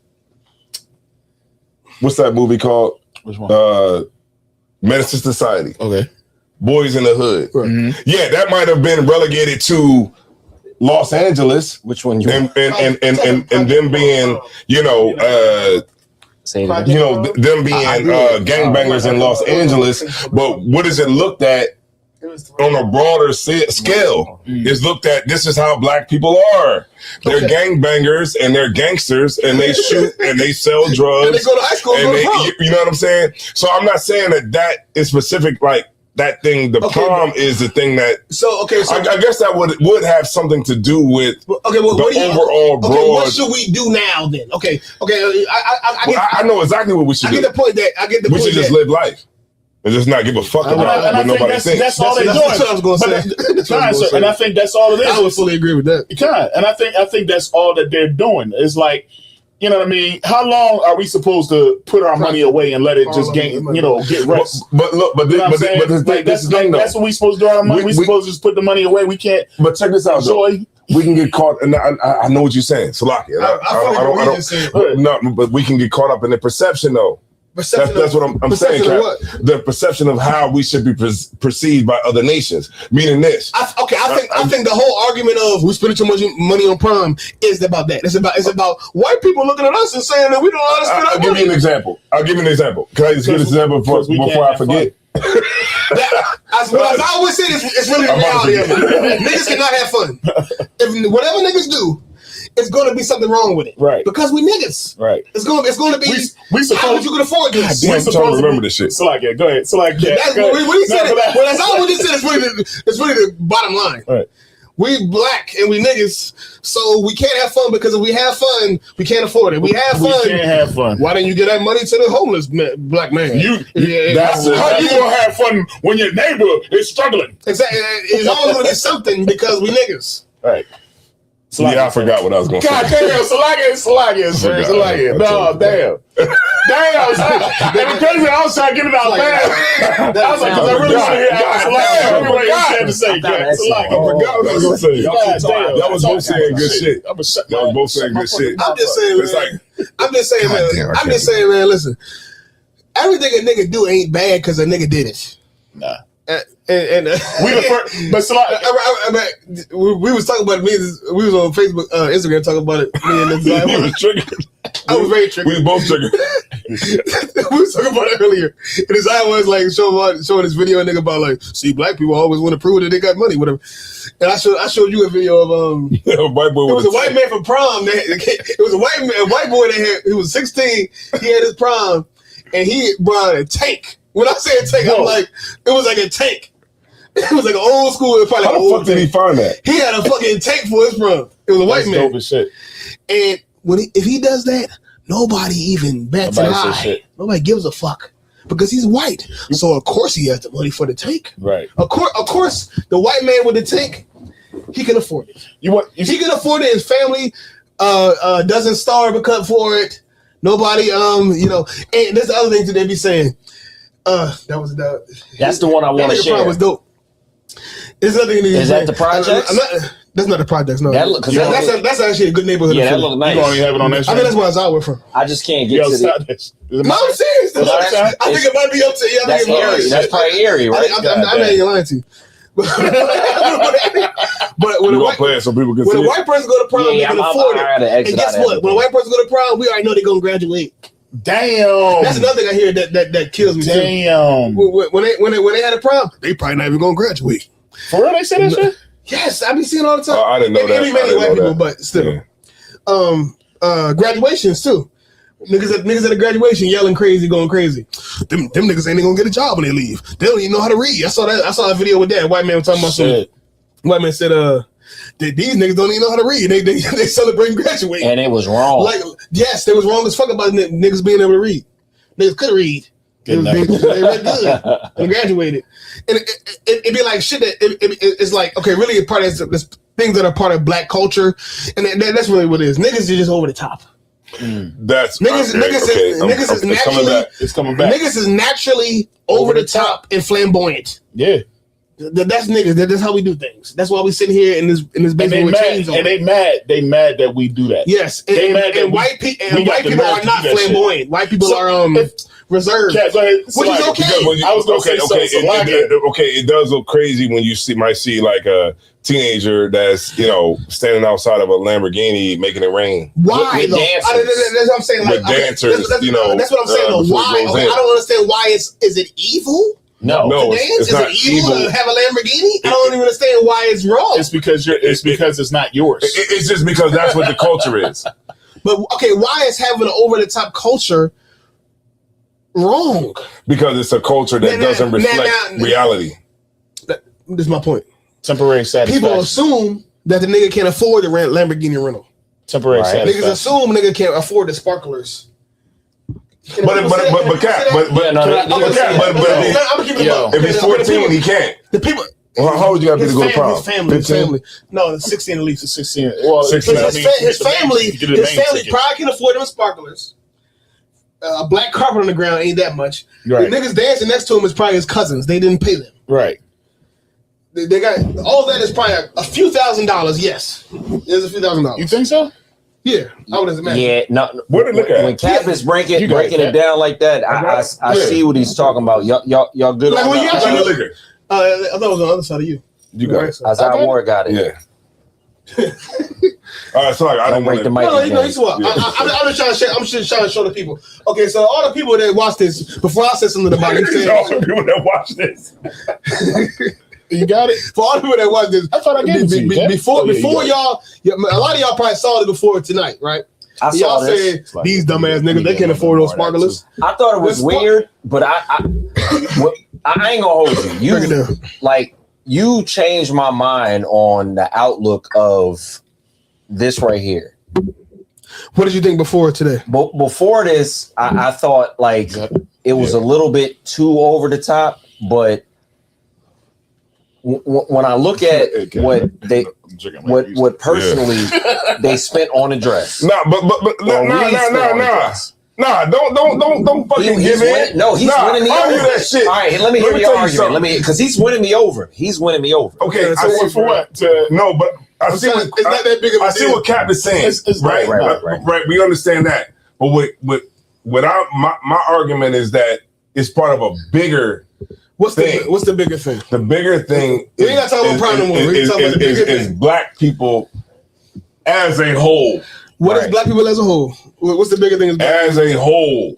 what's that movie called? Which one? Menace to Society. Okay. Boys in the Hood. Right. Mm-hmm. Yeah, that might have been relegated to Los Angeles. Which one? And them being, you know, them being gangbangers in Los Angeles. But what is it looked at on a broader scale? It's looked at, this is how black people are. They're gangbangers and they're gangsters and they shoot and they sell drugs. And they go to high school. You know what I'm saying? So I'm not saying that is specific, like, that thing, the prom is the thing that. So I guess that would have something to do with the overall broad. Okay, what should we do now then? Okay. I know exactly what we should do. I get the point. We should just live life and just not give a fuck about what nobody thinks. That's all they're doing. That's what I was going to say. And I think that's all it is. I would fully agree with that. And I think that's all that they're doing. It's like, you know what I mean? How long are we supposed to put our money away and let it just get rest? But that's what we supposed to do. Our money. We supposed to just put the money away. We can't. But check this out, though. We can get caught, and I know what you're saying, Salaki. I don't. But we can get caught up in the perception, though. That's what I'm saying, Cap. The perception of how we should be perceived by other nations. Meaning this. I think the whole argument of we spending too much money on prom is about that. It's about white people looking at us and saying that we don't know how to spend our money. I'll give you an example. Can I just give this example before I forget? As I always say, it's really the reality of it. Niggas cannot have fun. If whatever niggas do, it's going to be something wrong with it, right? Because we niggas, right? It's going to be. We suppose you can afford this. I'm trying to remember this shit. So like, go ahead. So like, that's what he said. Well, that's all what he said. It's really the bottom line. Right. We black and we niggas, so we can't have fun because if we have fun, we can't afford it. We can't have fun. Why didn't you get that money to the homeless black man? How you gonna have fun when your neighbor is struggling? Exactly. It's always gonna be something because we niggas. Right. I forgot what I was going to say. God damn, Salaki. No, damn. And the crazy, I was trying to get it out fast. I was like, because I really want to hear Salaki. Everybody had to say, Salaki. I forgot what I was going to say. Y'all was both saying good shit. Y'all was both saying good shit. I'm just saying, man, listen. Everything a nigga do ain't bad because a nigga did it. Nah. And we was talking about me. We was on Facebook, Instagram talking about it. Me and this guy. I was very triggered. We was both triggered. We was talking about it earlier. And his eye was like showing this video and nigga about like, see, black people always want to prove that they got money, whatever. And I showed you a video of white boy. It was a white man from prom. It was a white boy that he was 16. He had his prom, and he brought a tank. When I say a tank, I'm like, it was like a tank. It was like an old school. Probably how the fuck did he find that? He had a fucking tank for his prom. It was a white man. Dope as shit. And if he does that, nobody even bats an eye. Nobody gives a fuck because he's white. So of course he has the money for the tank. Right. Of course, the white man with the tank, he can afford it. He can afford it. His family doesn't starve because for it. Nobody, And there's the other thing that they be saying. That's the one I want to share. Was dope. There's nothing. Is that the project? That's not the project. No, that's actually a good neighborhood. Yeah, that look nice. You don't even have it on that. I think that's where I went from. I just can't get to the. No, I'm serious. I think it might be up to. That's Erie. That's probably Erie, right? I'm not even lying to you. but when We're gonna play it so people can when see a it. white person go to prom, they can afford it. And guess what? When a white person go to prom, we already know they're gonna graduate. Damn. That's another thing I hear that kills me. Damn. Too. When they had a prom, they probably not even gonna graduate. For real, they say that shit? Yes, I be seeing all the time. I didn't know that. Mainly white people, but still. Yeah. Graduations too. Niggas at a graduation yelling crazy, going crazy. Them niggas ain't gonna get a job when they leave. They don't even know how to read. I saw a video with that white man was talking about some. White man said, these niggas don't even know how to read. They celebrating graduating. And it was wrong. Like, yes, they was wrong as fuck about niggas being able to read. Niggas could read. They read good and graduated. And it'd be like shit that it's like, okay, really a part of this things that are part of black culture. And that's really what it is. Niggas are just over the top. That's niggas is naturally it's coming back. Niggas is naturally over the top and flamboyant. Yeah. That's niggas. That's how we do things. That's why we sitting here in this basement with chains on. And they mad that we do that. Yes, and white people are not flamboyant. White people are reserved, which is okay. I was gonna say it does look crazy when you might see like a teenager that's standing outside of a Lamborghini making it rain. Why with though? Dancers. That's what I'm saying. With dancers, that's what I'm saying. Though. Why? Okay, I don't understand why. Is it evil? No, to dance? It's is not it evil to have a Lamborghini? I don't even understand why it's wrong. It's because it's not yours. It's just because that's what the culture is. But okay, why is having an over the top culture wrong? Because it's a culture that doesn't reflect reality. This is my point. Temporary satisfaction. People assume that the nigga can't afford the Lamborghini rental. Temporary satisfaction. Niggas assume nigga can't afford the sparklers. But if he's 14, he can't. The people. Well, how old you got to go to prom? His family. No, 16 at least. 16. Well, 16. His family probably can afford them sparklers. A black carpet on the ground ain't that much. Right. The niggas dancing next to him is probably his cousins. They didn't pay them. Right. They got all that is probably a few $1,000s. Yes, there's a few $1,000s. You think so? Yeah, I would imagine. Yeah, no. What did look at? When Cap is breaking it down like that, I see what he's talking about. Y'all good Like on when you that? actually look, I thought it was on the other side of you. You got it. Isaiah Ward got it. Yeah. All right, so I didn't break the mic. No, you know what? I'm just trying to share. I'm just trying to show the people. Okay, so all the people that watch this, before I said something about it, all the people that watch this. You got it? For all the people that watch this, I thought I gave it to you. Before y'all, a lot of y'all probably saw it before tonight, right? I saw y'all this. said these dumbass niggas, they can't afford those sparklers. I thought it was weird, but I ain't gonna hold you. Break it down. You changed my mind on the outlook of this right here. What did you think before today? Before this, I thought it was a little bit too over the top, but when I look at what personally they spent on a dress. Nah, don't fucking give in. No, he's winning me over. That shit. All right, let me hear your argument. Because he's winning me over. Okay, for what? No, but I see what it's not that big of a deal. I see what Cap is saying. Right. We understand that, but my argument is that it's part of a bigger. What's the bigger thing? The bigger thing we ain't got to talk about prime no more. Is black people as a whole. What is black people as a whole? What's the bigger thing? As a whole,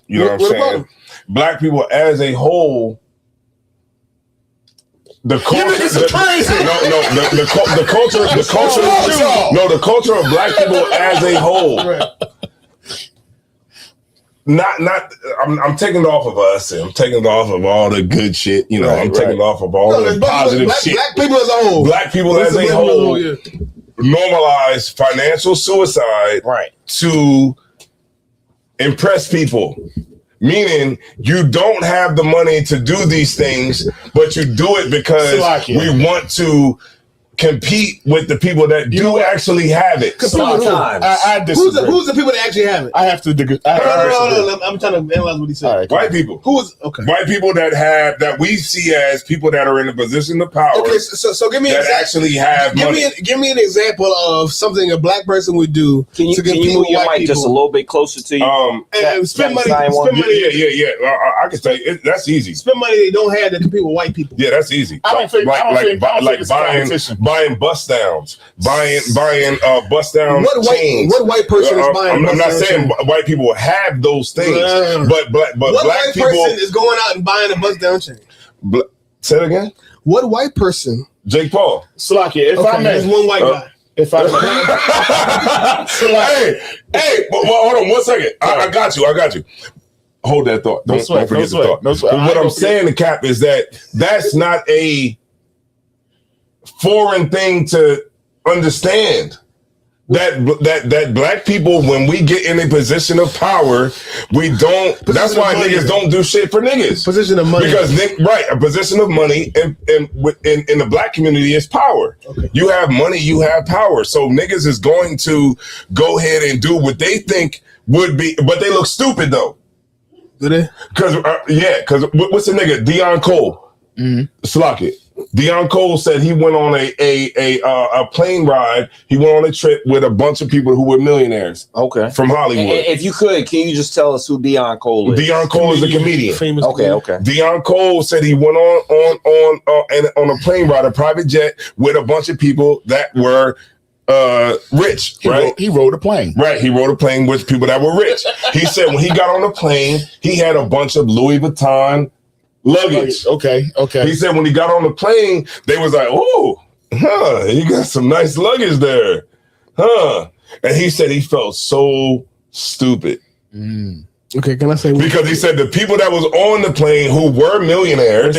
you know what I'm saying? Black people as a whole. The culture, the culture of black people as a whole. Right. I'm taking it off of us. I'm taking it off of all the good shit. You know, I'm taking it off of all the positive shit. Black people as a whole. Black people as a whole normalize financial suicide to impress people. Meaning you don't have the money to do these things, but you do it because we want to compete with the people that do actually have it. Sometimes. I disagree. Who's the people that actually have it? I have to disagree. No. I'm trying to analyze what he said. White people. White people that we see as people that are in a position of power. Okay, so give me that actually have money. Give me an example of something a black person would do. Can you move your mic just a little bit closer to you? And spend money. Yeah. I can tell you that's easy. Spend money they don't have to compete with white people. Yeah, that's easy. I don't think buying bust downs, buying bust down chains. What white person is buying? I'm not saying white people have those things, but what black white people person is going out and buying a bust down chain? Say it again. What white person? Jake Paul. Slakia, if I may, there's one white guy. If I hey, hold on 1 second. I got you. Hold that thought. Don't forget the thought. No sweat. But what I'm saying to Cap is that's not a foreign thing to understand. That black people, when we get in a position of power, we don't. That's why niggas don't do shit for niggas. Position of money, because a position of money in the black community is power. Okay. You have money, you have power. So niggas is going to go ahead and do what they think would be, but they look stupid though. Do they? Because what's the nigga Deion Cole? Slock it. Deion Cole said he went on a plane ride. He went on a trip with a bunch of people who were millionaires. Okay. From Hollywood. If you could, can you just tell us who Deion Cole is? Deion Cole is a comedian. Famous. Okay. Deion Cole said he went on a plane ride, a private jet, with a bunch of people that were rich. He rode a plane. Right. He rode a plane with people that were rich. He said when he got on the plane, he had a bunch of Louis Vuitton luggage. Okay. He said when he got on the plane, they was like, "Oh, you got some nice luggage there, huh?" And he said he felt so stupid. Okay, can I say because he said the people that was on the plane who were millionaires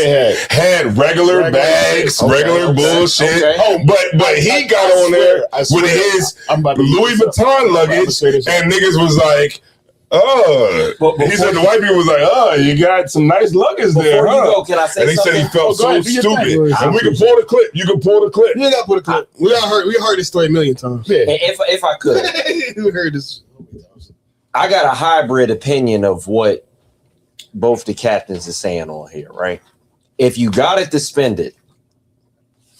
had regular bags, regular bullshit. Oh, but he got on there with his Louis Vuitton luggage, and niggas was like, he said the white people was like, you got some nice luggage there, huh? You go, can I say and he something? said he felt so stupid. And we can pull the clip. You can pull the clip. You got to pull the clip. We heard this story a million times. Yeah. If I could, we heard this. I got a hybrid opinion of what both the captains are saying on here, right? If you got it to spend it,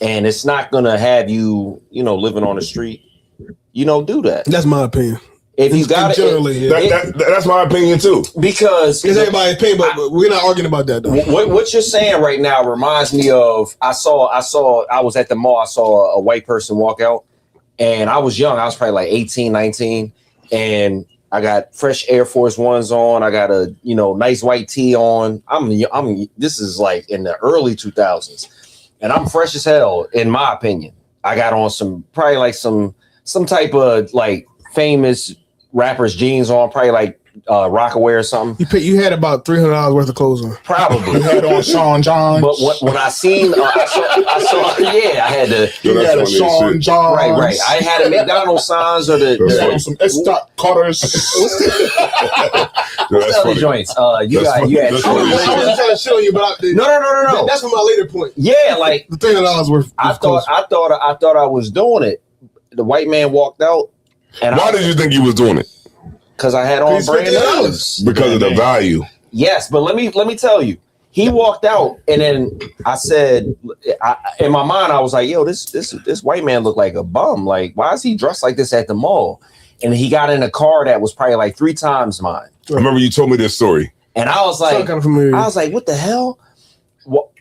and it's not gonna have you, living on the street, do that. That's my opinion. If you got it, that's my opinion too. Because it's everybody's opinion, but we're not arguing about that though. What you're saying right now reminds me of I was at the mall, I saw a white person walk out, and I was young, I was probably like 18, 19, and I got fresh Air Force Ones on, I got a nice white tee on. This is like in the early 2000s, and I'm fresh as hell in my opinion. I got on some type of like famous rapper's jeans on, probably like Rockaway or something. You had about $300 worth of clothes on. Probably. You had on Sean John. But when I seen, I saw, I had to. You had a Sean John. Right. I had a McDonald's signs or some Stock Carters. What's the joints? You had. I was trying to show you, but no. That's for my later point. Yeah, like the $300 worth. I thought I was doing it. The white man walked out. And why did you think you was doing it? Because I had on brand news. Because of the value. Yes, but let me tell you. He walked out, and then I said, in my mind, I was like, "Yo, this white man looked like a bum. Like, why is he dressed like this at the mall?" And he got in a car that was probably like 3 times mine. I remember you told me this story, and I was like, "What the hell?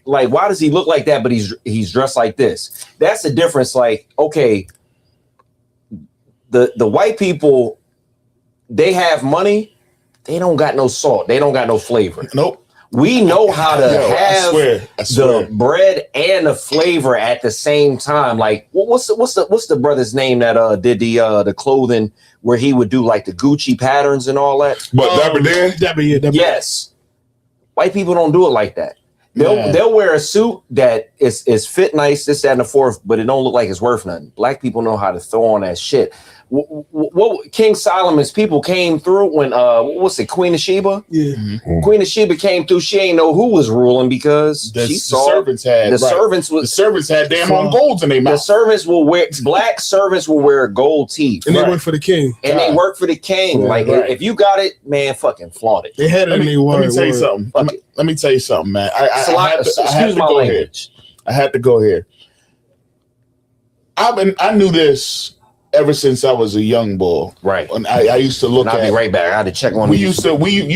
Like, why does he look like that? But he's dressed like this. That's the difference. Like, okay." The white people, they have money. They don't got no salt. They don't got no flavor. Nope. We know how to have the bread and the flavor at the same time. Like, what's the brother's name that did the clothing where he would do like the Gucci patterns and all that? But Dapper Dan? Dapper. Yes. White people don't do it like that. They'll wear a suit that is fit nice, this, that, and the fourth, but it don't look like it's worth nothing. Black people know how to throw on that shit. What King Solomon's people came through when what's it, Queen of Sheba? Yeah. Mm-hmm. Queen of Sheba came through. She ain't know who was ruling because The she saw servants had the servants had damn on golds in their the mouth. servants will wear black servants will wear gold teeth. And they work for the king. And they work for the king. Yeah, like right. if you got it, man, fucking flaunt it. They had it Let in me their tell you something. Let me tell you something, man. I had Excuse to my go here. language. I had to go here. I knew this ever since I was a young boy. Right. And I used to look And I'll at. be right back. I had to check one. You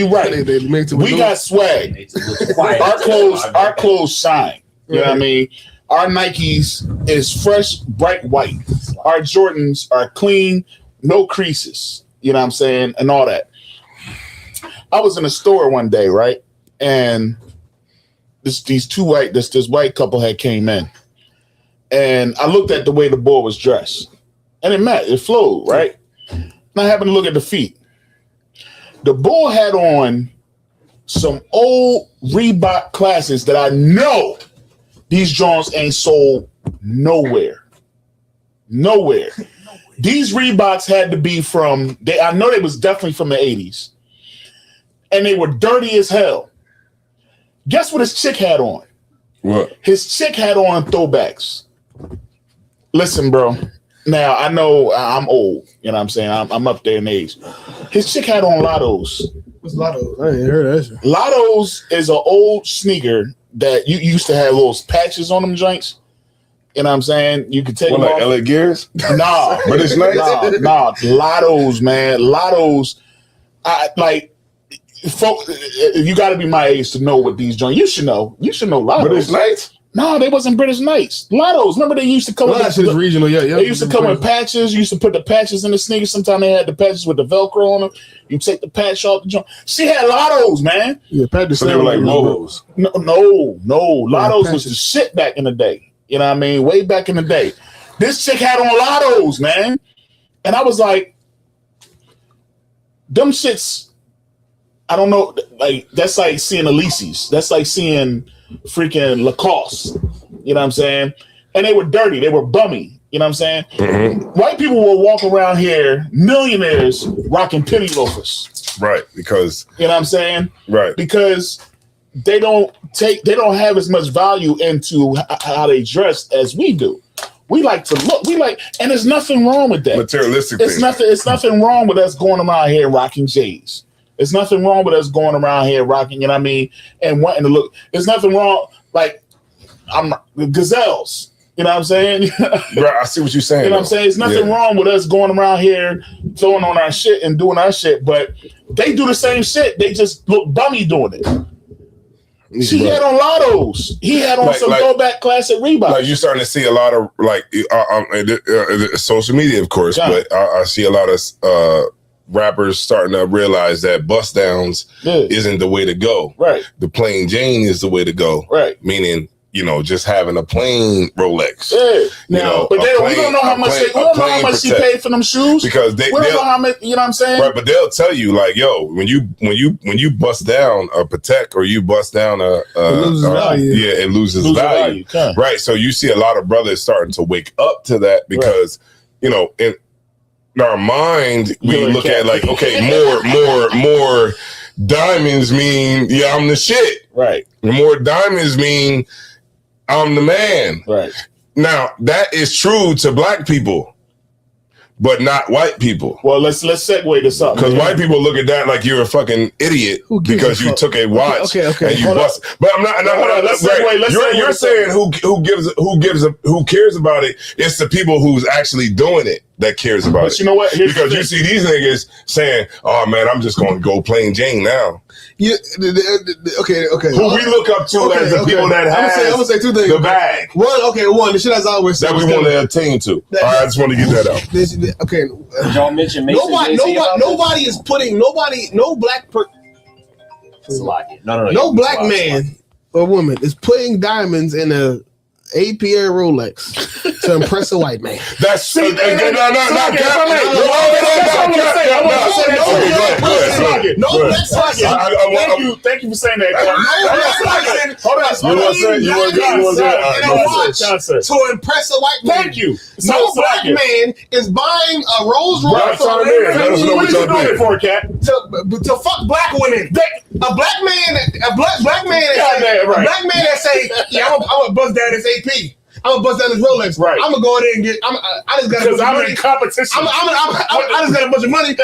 right. They make it We got swag. Our clothes shine. You know what I mean? Our Nikes is fresh, bright white. Our Jordans are clean, no creases. You know what I'm saying? And all that. I was in a store one day, right? And this white couple had came in. And I looked at the way the boy was dressed. And it flowed, right? And I happened to look at the feet. The boy had on some old Reebok classics that I know these Jones ain't sold nowhere. Nowhere. These Reeboks had to be I know they was definitely from the 80s. And they were dirty as hell. Guess what his chick had on? What? His chick had on throwbacks. Listen, bro. Now, I know I'm old. You know what I'm saying? I'm up there in age. His chick had on Lottos. What's Lottos? I ain't heard that shit. Lottos is an old sneaker that you used to have those patches on them joints. You know what I'm saying? You could take them Like off. LA Gears? Nah. But it's nice. Nah. Lottos, man. Lottos. Folk, you got to be my age to know what these joints. You should know. You should know Lottos. British Knights? No, they wasn't British Knights. Lottos. Remember they used to come Well, that shit is regional. Yeah. They used to come with patches. You used to put the patches in the sneakers. Sometimes they had the patches with the Velcro on them. You take the patch off the joint. She had Lottos, man. Yeah, patches. So they were like Mohos. No. Lottos was the shit back in the day. You know what I mean? Way back in the day. This chick had on Lottos, man. And I was like, them shits, I don't know. Like, that's like seeing Elysees. That's like seeing freaking Lacoste. You know what I'm saying? And they were dirty. They were bummy. You know what I'm saying? Mm-hmm. White people will walk around here, millionaires, rocking penny loafers. Right, because You know what I'm saying? right. Because they don't have as much value into how they dress as we do. We like to look. And there's nothing wrong with that. Materialistic It's things. It's nothing wrong with us going around here rocking J's. There's nothing wrong with us going around here rocking, you know what I mean, and wanting to look. There's nothing wrong, like I'm gazelles. You know what I'm saying? Right, I see what you're saying. You know what I'm saying? There's nothing wrong with us going around here throwing on our shit and doing our shit, but they do the same shit. They just look bummy doing it. She had on Lottos. He had on some throwback classic Reebok. Like you're starting to see a lot of social media, of course, but I see a lot of rappers starting to realize that bust downs isn't the way to go. Right. The plain Jane is the way to go. Right. Meaning, just having a plain Rolex. Yeah. Now, but we don't know how much she paid for them shoes. Because we don't know how much, you know what I'm saying? Right, but they'll tell you, like, yo, when you bust down a Patek or you bust down it loses value. Yeah, it loses value. Right. So you see a lot of brothers starting to wake up to that because, in our mind, we look at like, okay, more diamonds mean, yeah, I'm the shit. Right. More diamonds mean I'm the man. Right. Now, that is true to black people, but not white people. Well, let's segue this up. Because white people look at that like you're a fucking idiot because you took a watch and you bust. But I'm not. You're saying who cares about it? It's the people who's actually doing it that cares about it. You know what? Because you see these niggas saying, "Oh man, I'm just going to go plain Jane now." Yeah. Okay. Who we look up to as the people that have I'm gonna say two things. The bag. One. The shit as I always say that we want to attain to. All right, I just want to get that out. Okay. Y'all mentioned Mason. Nobody is putting no black person. No black man or woman is putting diamonds in AP or Rolex to impress a white man. That's no. Thank you for saying that. To impress a white man. Thank you. No black man is buying a Rolls Royce. What are you doing it for, Cat? To fuck black women. A black man that say, yeah, I'm gonna bust down this AP. I'm gonna bust down this Rolex. Right. I'm gonna go in there and get. I just got. Because I'm in competition. I just got a bunch of money.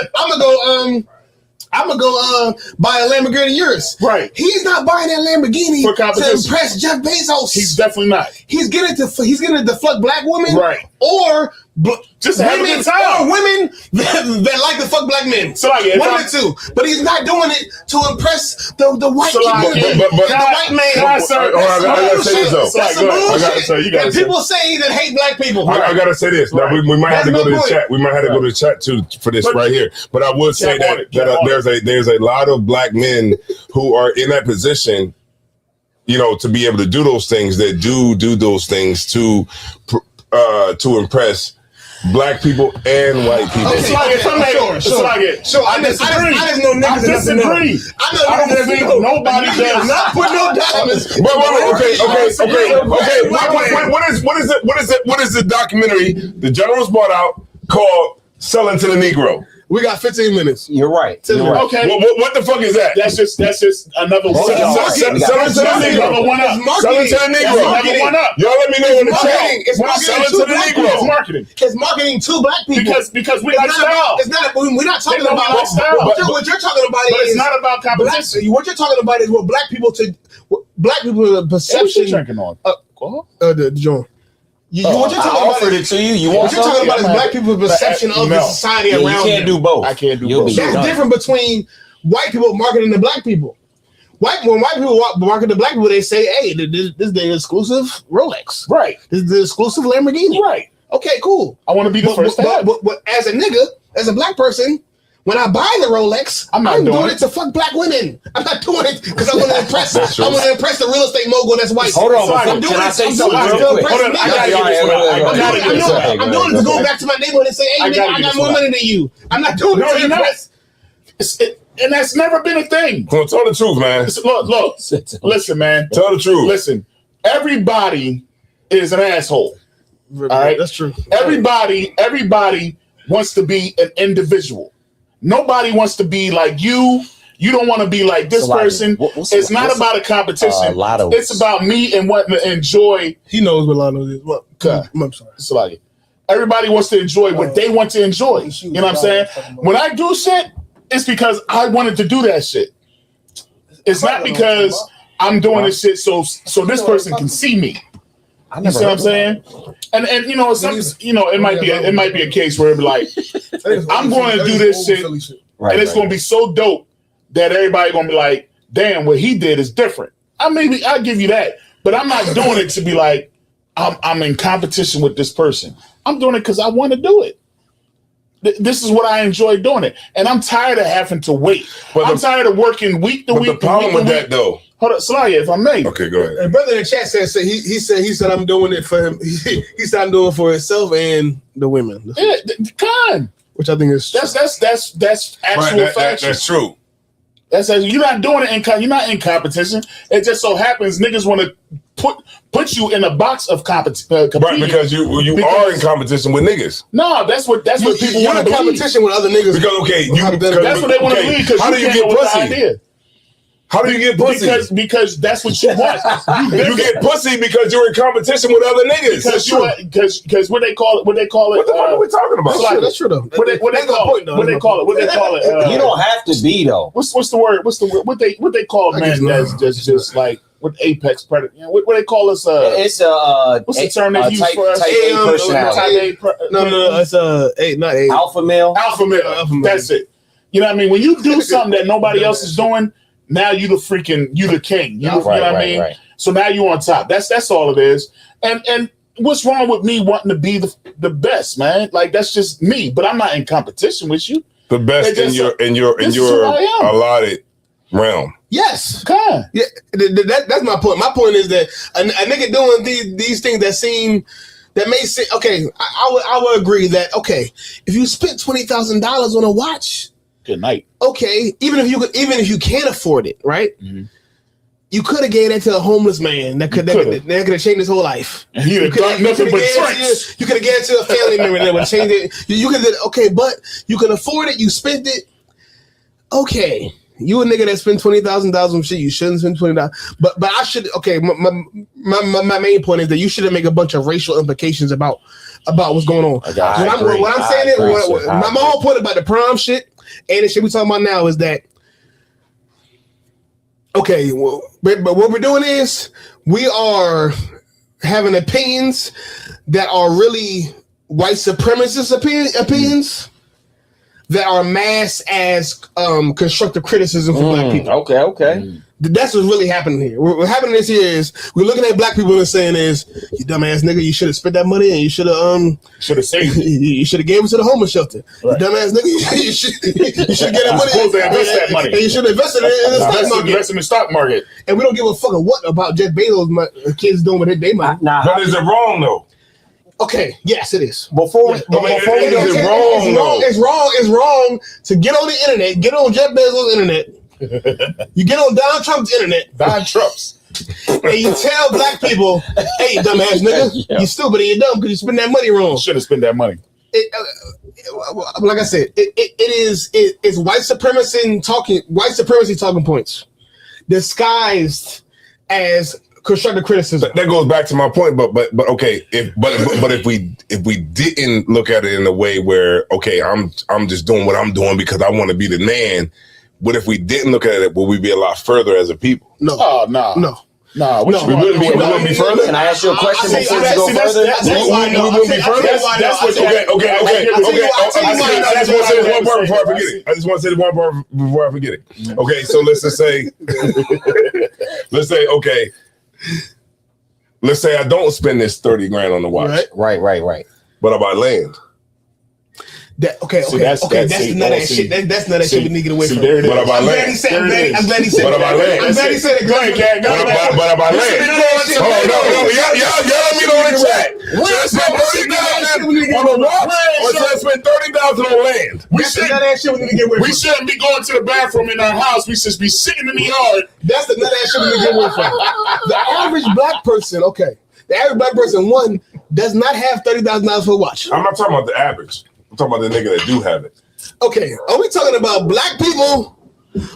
I'm gonna go buy a Lamborghini Urus. Right. He's not buying that Lamborghini for competition to impress Jeff Bezos. He's definitely not. He's getting to fuck black women. Right. Or just have a good time. Or women that like to fuck black men. So like, one of the two. But he's not doing it to impress the white people. The white man. I gotta say this though. And people say that hate black people. I gotta say this. Now we might have to go to the chat. We might have to go to the chat too for this right here. But I would say that there's a lot of black men who are in that position, you know, to be able to do those things, that do those things to impress black people and white people. I just know niggas that disagree. I don't think nobody does not put no diamonds. What is the documentary the Generals brought out called "Selling to the Negro"? We got 15 minutes. You're right. Okay. What the fuck is that? That's just another one. Selling to the Negro. Selling to the Negro. Y'all let me know in the chat. It's selling to the Negro. It's marketing. It's marketing to black people. Because we like style. It's not. We're not talking about style. What you're talking about is. But it's not about competition. What you're talking about is what black people perception. Drinking on. The joint. What you're talking about it to you. What you're talking about is black people's perception of the society around them. You can't do both. I can't do both. That's different between white people marketing to black people. When white people market to black people, they say, "Hey, this is the exclusive Rolex. Right. This is the exclusive Lamborghini. Right. Okay, cool. I want to be the first. But as a nigga, as a black person, when I buy the Rolex, I'm doing it to fuck black women. I'm not doing it because I want to impress. I want to impress the real estate mogul that's white. Hold on, I'm doing it to go back to my neighborhood and say, "Hey, nigga, I got more money than you." I'm not doing it to impress. And that's never been a thing. Tell the truth, man. Look. Listen, man. Tell the truth. Listen. Everybody is an asshole. All right, that's true. Everybody wants to be an individual. Nobody wants to be like you. You don't want to be like this person. It's not about a competition. It's about me and what to enjoy. He knows what Lotto is. Well, I'm sorry. It's like everybody wants to enjoy what they want to enjoy. You know what I'm saying? When I do shit, it's because I wanted to do that shit. It's not because I'm doing this shit so this person can see me. You see what I'm saying? And you know, it might be a case where it'd be like, I'm going to do this shit, and it's going to be so dope that everybody going to be like, damn, what he did is different. I'll give you that, but I'm not doing it to be like I'm in competition with this person. I'm doing it because I want to do it. This is what I enjoy doing it, and I'm tired of having to wait. I'm tired of working week to week. The problem with that, though. Hold on, Salaya, if I may. Okay, go ahead. And brother in the chat said he said I'm doing it for him. He said I'm doing it for himself and the women. Yeah, con. Which I think is that's actual fact. That's true. You're not doing it you're not in competition. It just so happens niggas want to put you in a box of competition. Right, because you are in competition with niggas. No, that's what people want to believe. Competition with other niggas. Because that's what they want to believe. Because how do you get pussy? How do you get pussy? Because that's what you want. You get pussy because you're in competition with other niggas. Because what they call it. What the fuck are we talking about? That's true though. What they call it. You don't have to be though. What's the word? What they call it, man? That's just like with apex predator. You know, what they call us? It's what's the term they use for us? Type A personality. No, it's not A. Alpha male. That's it. You know what I mean? When you do something that nobody else is doing, now you the king. You know what I mean? Right. So now you on top. That's all it is. And what's wrong with me wanting to be the best, man? Like that's just me. But I'm not in competition with you. The best in your allotted realm. Yes. Okay. Yeah, that's my point. My point is that a nigga doing these things that may seem okay. I would agree that okay, if you spent $20,000 on a watch, good night. Okay, even if you can't afford it, right? Mm-hmm. You could have gave that to a homeless man that could have changed his whole life. He would have done nothing but tricks. You could have gave it to a family member that would change it. You could have okay, but you can afford it. You spent it. Okay, you a nigga that spent $20,000 on shit you shouldn't spend $20. But I should. Okay, my main point is that you shouldn't make a bunch of racial implications about what's going on. What I'm saying is my whole point about the prom shit and the shit we talking about now is that. Okay, well, but what we're doing is we are having opinions that are really white supremacist opinions that are masked as constructive criticism for black people. Okay. That's what's really happening here. What's happening this year is we're looking at black people and saying is, you dumbass nigga, you should have spent that money and you should have saved it. You should have gave it to the homeless shelter. Right. You dumbass nigga, you should get that money. Supposed to invest that money. And you should have invested it in the stock market. Invest in the stock market. And we don't give a fuck what about Jeff Bezos' kids doing with their money. But is it wrong though? Okay, yes, it is. It's wrong to get on the internet, get on Jeff Bezos' internet. You get on Donald Trump's internet. Donald Trump's. And you tell black people, hey, dumbass nigga, you stupid and you dumb because you spend that money wrong. Should have spent that money. Like I said, it's white supremacy talking points disguised as constructive criticism. That goes back to my point, but okay, if we didn't look at it in a way where okay, I'm just doing what I'm doing because I want to be the man. What if we didn't look at it? Will we be a lot further as a people? No. Oh no. No. We wouldn't be further. Can I ask you a question before we go further? We wouldn't be further. Okay. I just want to say this one part before I forget it. Okay, so let's say I don't spend this $30,000 on the watch. Right. But I buy land. That's none of that shit. That's none of that shit we need to get away from. But I buy land. I'm glad he said But I buy land. I'm glad he said it. But I buy land. Oh no! Y'all let me know in the chat. Should I spend $30,000 on a watch or should I spend $30,000 on land? We shouldn't be going to the bathroom in our house. We should be sitting in the yard. That's the none of that shit we need to get away from. The average black person, one, does not have $30,000 for a watch. I'm not talking about the average. I'm talking about the nigga that do have it. Okay, are we talking about black people?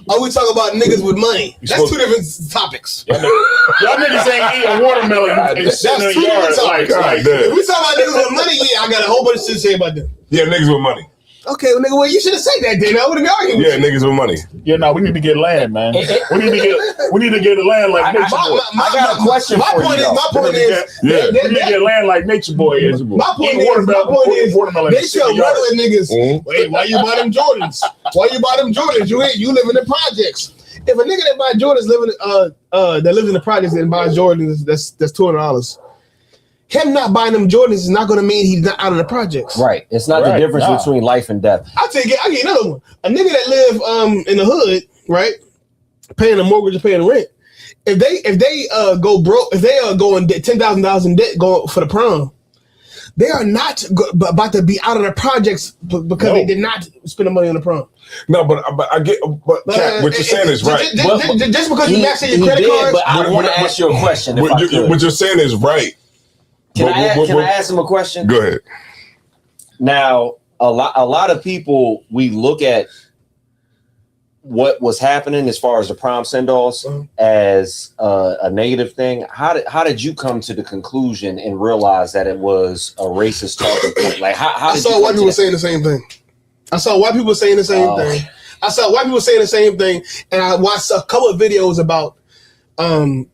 Or are we talking about niggas with money? That's two different topics. Y'all niggas ain't eating watermelon and sitting in the yard. If we talking about niggas with money, yeah, I got a whole bunch of shit to say about them. Yeah, niggas with money. Okay, well, nigga, well, you should have said that then. I would have argued. Yeah, niggas with money. Yeah, no, we need to get land, man. We need to get land like Nature Boy. I got a question for you. My point is, we need to get land like Nature Boy is. My point is, they tell regular niggas, wait, why you buy them Jordans? You live in the projects. If a nigga that buy Jordans that lives in the projects and buys Jordans, that's $200. Him not buying them Jordans is not going to mean he's not out of the projects. Right. It's not the difference between life and death. I'll get another one. A nigga that live in the hood, right, paying a mortgage or paying rent. If they go broke, if they are going $10,000 in debt going for the prom, they are not about to be out of the projects because they did not spend the money on the prom. No, but I get. But Kat, what you're saying is right. Just because you maxed your credit card. But I want to ask you a question. What you're saying is right. Can I ask him a question? Go ahead. Now, a lot of people, we look at what was happening as far as the prom send-offs as a negative thing. How did you come to the conclusion and realize that it was a racist talking point? Like how I saw white people saying the same thing. And I watched a couple of videos about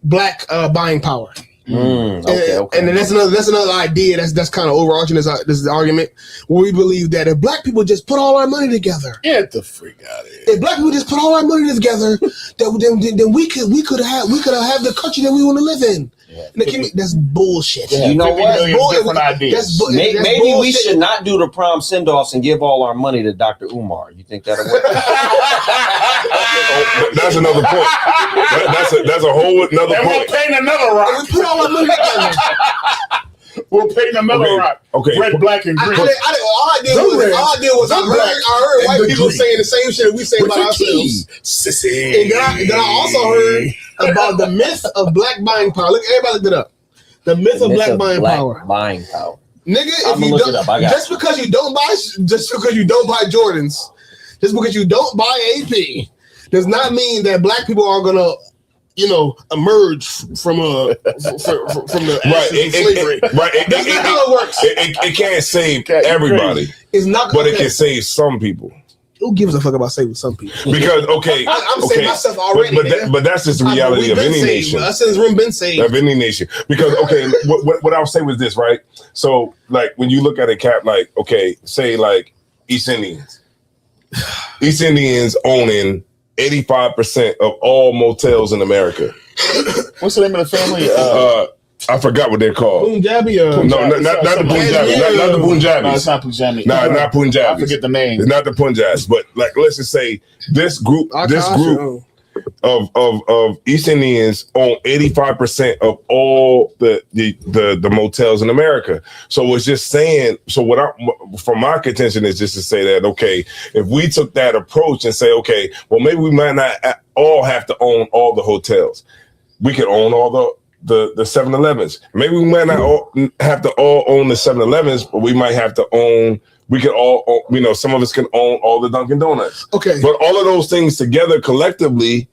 black buying power. Okay. And that's another idea that's kind of overarching this argument where we believe that if black people just put all our money together, get the freak out of here. If black people just put all our money together, then we could have the country that we want to live in. That's bullshit. Yeah, You know what? Different ideas. Maybe we should not do the prom send-offs and give all our money to Dr. Umar. You think that'll work? That's another point. That's a whole another And we'll point. paint another rock. We put all our money together. We'll paint another rock. Okay. Red, black, and green. All I did was I heard white people saying the same shit we say about ourselves. Sissy. And then I also heard about the myth of black buying power. Look, everybody looked it up. The myth of black buying power. Buying power. Nigga, I'm if you look don't, it up. I got just because you don't buy Jordans, just because you don't buy AP, does not mean that black people are gonna, emerge from the slavery. That's not how it works. It can't save everybody. It's not, but it can save some people. Who gives a fuck about saving some people? Because I'm saving myself already. But that's just the reality of any nation. Us since we've been saved. Of any nation. Because what I would say was this, right? So like when you look at a cap, like say like East Indians owning 85% of all motels in America. What's the name of the family? I forgot what they're called. Punjabi? No, not the Punjabi. Not the Punjabis. No, it's not Punjabi. No, not Punjabis. I forget the name. It's not the Punjabis, but like let's just say this group of East Indians own 85% of all the motels in America. So it's just saying. So from my contention is just to say that if we took that approach and say well maybe we might not all have to own all the hotels. We could own all the 7-Elevens. Maybe we might not all have to all own the 7-Elevens, but we might have to own. We could all, some of us can own all the Dunkin' Donuts. Okay. But all of those things together collectively,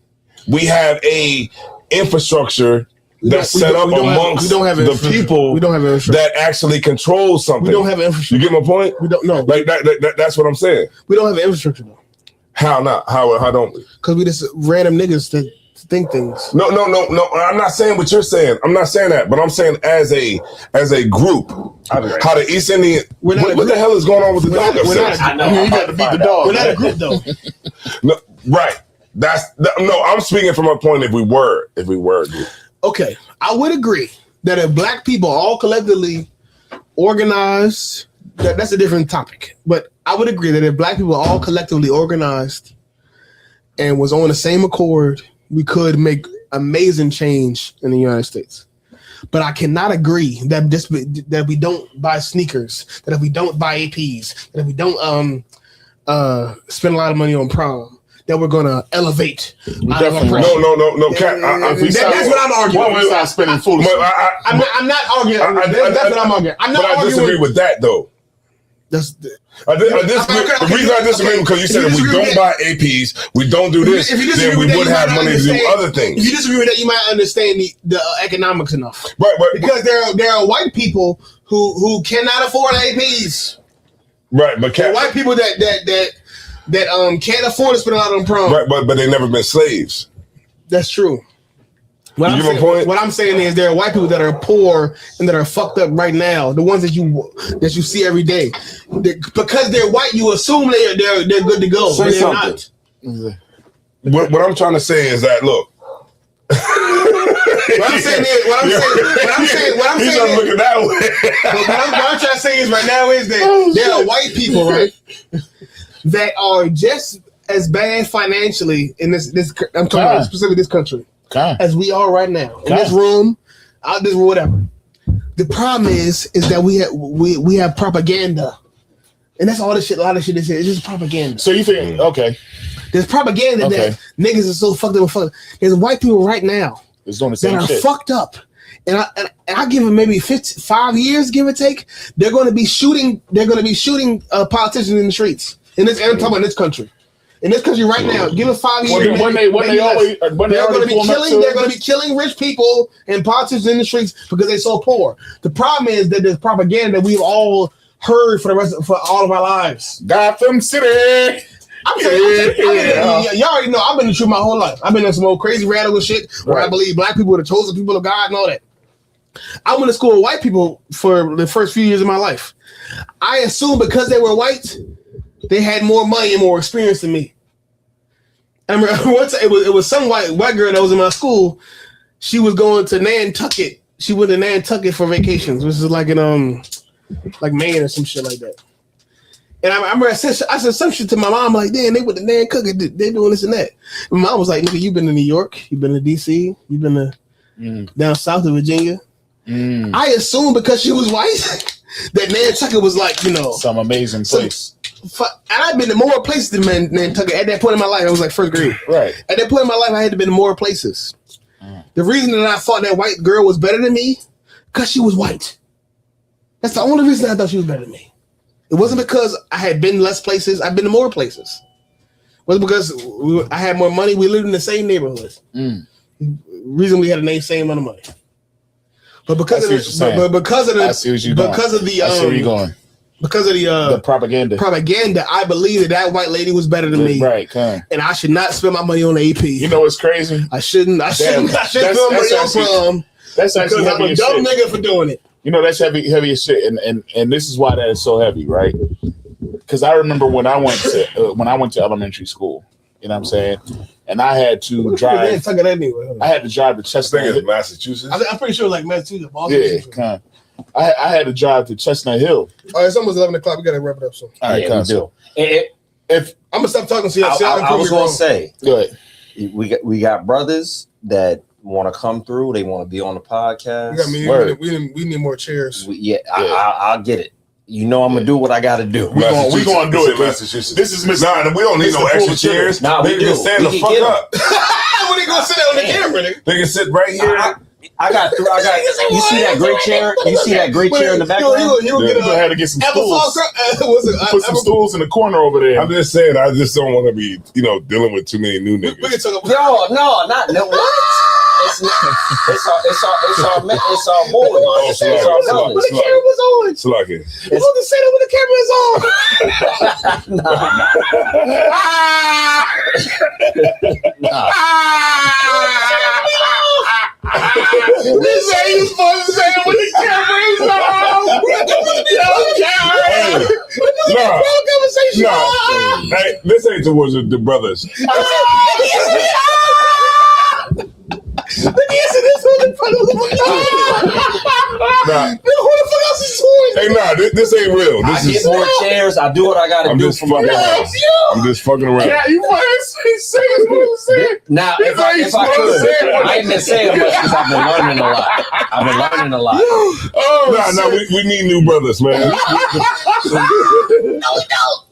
we have a infrastructure that's set up amongst the people that actually control something. We don't have infrastructure. You get my point? We don't know. Like that's what I'm saying. We don't have infrastructure though. How not? How don't we? Because we just random niggas that think things. No. I'm not saying what you're saying. I'm not saying that, but I'm saying as a group, how the East Indian. What the hell is going on with the dog? I know. You got to beat the dog. We're not a group though. No, right. I'm speaking from a point. If we were a group. Okay, I would agree that if black people all collectively organized, that's a different topic. But I would agree that if black people all collectively organized and was on the same accord, we could make amazing change in the United States. But I cannot agree that we don't buy sneakers, that if we don't buy APs, that if we don't spend a lot of money on prom, that we're gonna elevate. No, Cat. That's what I'm arguing. We're not spending foolish. I'm not arguing. That's what I'm arguing. I'm not arguing. I disagree with that though. I disagree. The reason I disagree because you said if we don't buy APs, we don't do this, then we would have money to do other things. If you disagree with that, you might understand the economics enough. Right. Because there are white people who cannot afford APs. Right, but white people that can't afford to spend a lot on prom. Right, but they never been slaves. That's true. What I'm saying is there are white people that are poor and that are fucked up right now. The ones that you see every day, because they're white, you assume they're good to go. Say something. Not. What I'm trying to say is that look. What I'm saying is right now is that there are white people, right, that are just as bad financially in this. I'm talking about specifically this country. As we are right now in this room, out this whatever. The problem is that we have propaganda, and that's all this shit. A lot of shit is just propaganda. So you think there's propaganda that niggas are so fucked up. There's white people right now that are fucked up, and I give them maybe 5 years, give or take. They're going to be shooting. They're going to be shooting politicians in the streets. I'm talking about this country. In this country right now, give it 5 years. They're going to be killing rich people and politicians in the streets because they're so poor. The problem is that there's propaganda that we've all heard for all of our lives. Gotham City. I'm saying, y'all already know I've been in the truth my whole life. I've been in some old crazy radical shit where I believe black people are the chosen people of God and all that. I went to school with white people for the first few years of my life. I assumed because they were white, they had more money and more experience than me. I remember once it was some white girl that was in my school. She was going to Nantucket she went to Nantucket for vacations, which is like in like Maine or some shit like that. And I remember I said some shit to my mom, like, damn, they went to Nantucket, they doing this and that. And my mom was like, nigga, you been to New York, you been to DC, you been to down south of Virginia. I assumed because she was white that Nantucket was like, some amazing place. And I've been to more places than Nantucket. At that point in my life, I was like first grade. Right. At that point in my life, I had to been to more places. The reason that I thought that white girl was better than me, because she was white. That's the only reason I thought she was better than me. It wasn't because I had been less places. I've been to more places. It was because I had more money. We lived in the same neighborhood. Reason we had the same amount of money. But because of the propaganda, I believe that white lady was better than me. Right, and I should not spend my money on the AP. You know what's crazy? I shouldn't spend my money on prom. That's actually because I'm a dumb nigga for doing it. That's heavy as shit, and this is why that is so heavy, right? Because I remember when I went to elementary school, you know what I'm saying, and I had to drive. I had to drive to Chestnut. I think it's Massachusetts. I'm pretty sure like Massachusetts, Boston. Yeah, I had to drive to Chestnut Hill. All right, it's almost 11 o'clock. We gotta wrap it up soon. All right, if I'm gonna stop talking to you, I was gonna say, go ahead. We got brothers that want to come through. They want to be on the podcast. We need more chairs. I'll get it. I'm gonna do what I gotta do. We gonna do it. Massachusetts. This is we don't need no extra chairs. Nah, they can stand the fuck up. What are you gonna sit on the camera? They can sit right here. I got. You see that great chair? You see that great chair in the background? You gonna have to get some stools. Put some stools in the corner over there. I'm just saying. I just don't want to be, dealing with too many new niggas. We can talk about what? It's our boy. But the camera was on. Slucky. You supposed to say that when the camera is on. This ain't you supposed to say it when the camera is on. Hey, this ain't towards the brothers. Who the fuck else is doing? Hey, this ain't real. I get more chairs. I do what I gotta do for my brothers. I'm just fucking around. Yeah, you fucking say now, if I could, I ain't been saying much because I've been learning a lot. We need new brothers, man. No, we don't.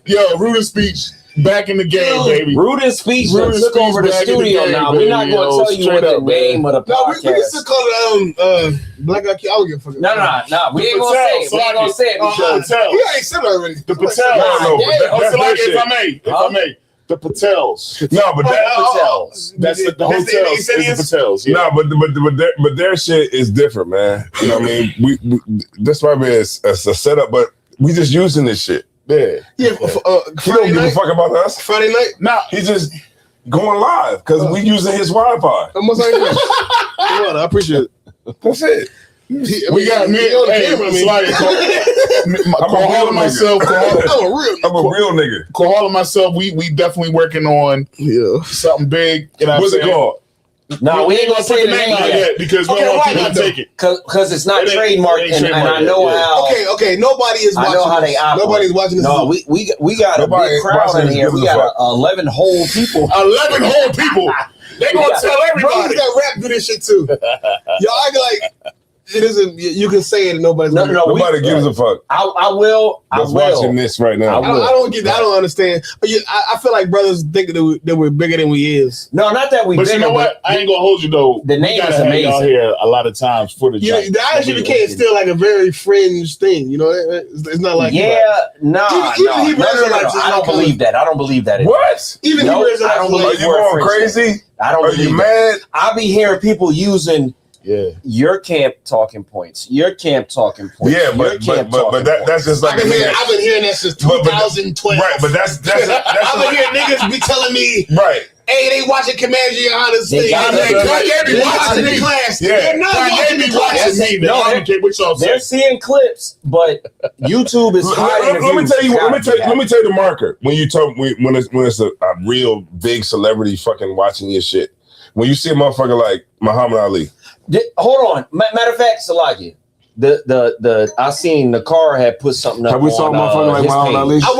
Yo, Ruder Speech. Back in the game, baby. Rude and Speech took over the studio now. We're not going to tell you what the name of the podcast. We can still call it Black Guy Key. I don't give a fuck. No. We ain't going to say it. We ain't going to say it. We already said it already. The Patels. If I may. The Patels. No, but that's the hotels. Is the Patels. Yeah. No, but their shit is different, man. You know what I mean? We that's why it's a setup, but we just using this shit. Yeah. He don't give a fuck about us. Friday night? Nah, he's just going live because we using his Wi-Fi. Almost like that. I appreciate it. That's it. We got me on the camera. I'm a real nigga. Kohal and myself, we definitely working on something big. What's it called? No, we ain't gonna say the name yet because we want people to take it. Because it's not trademarked, and I know how. Okay. Nobody is watching. I know how they operate. Nobody's watching this. No, we got a big crowd in here. We got 11 whole people. 11 whole people. They gonna tell everybody. Brothers got rap do this shit too. Y'all act like it isn't. You can say it and nobody's. Nobody gives a fuck. I will. Watching this right now. I don't get that. I don't understand. But I feel like brothers think that we're bigger than we is. No, not that we. But you know what? I ain't gonna hold you though. The name is amazing. Y'all here a lot of times for the. The ISUPK is still like a very fringe thing. It's not like I don't believe that. I don't believe that. What? Even I don't believe. Are you going crazy? I don't. Are you mad? I be hearing people using. Yeah, your camp talking points. Your camp talking points. Yeah, but that's just like I've been hearing that since 2012. Right, but that's I've been hearing niggas be telling me right. Hey, they watching Commander Gianna's thing. Kanye be watching the class. Yeah, Kanye be watching me. No, they're seeing clips, but YouTube is hiding. Let me tell you the marker when it's a real big celebrity fucking watching your shit. when you see a motherfucker like Muhammad Ali. Hold on. Matter of fact, Salaki, I seen the car had put something up. Have we saw a motherfucker like Muhammad Ali? I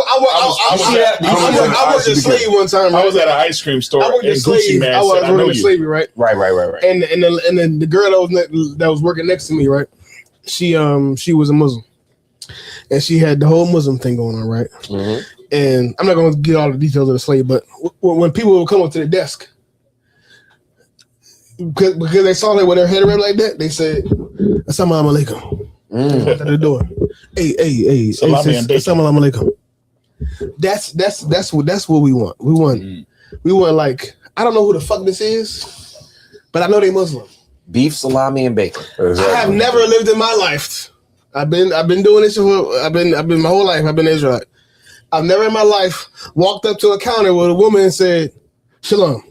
worked at Slave one time. I was at an ice cream store. I worked at Slave. I was working at Slavery, right? Right. And then the girl that was working next to me, right? She was a Muslim, and she had the whole Muslim thing going on, right? Mm-hmm. And I'm not going to get all the details of the slave, but when people would come up to the desk, because they saw her with her head around like that, they said, "Assalamu alaikum." At the door, hey, assalamu alaikum. That's what we want. We want like, I don't know who the fuck this is, but I know they Muslim. Beef, salami, and bacon. Exactly. I have never lived in my life. I've been doing this for I've been my whole life. I've been Israelite. I've never in my life walked up to a counter with a woman and said, "Shalom."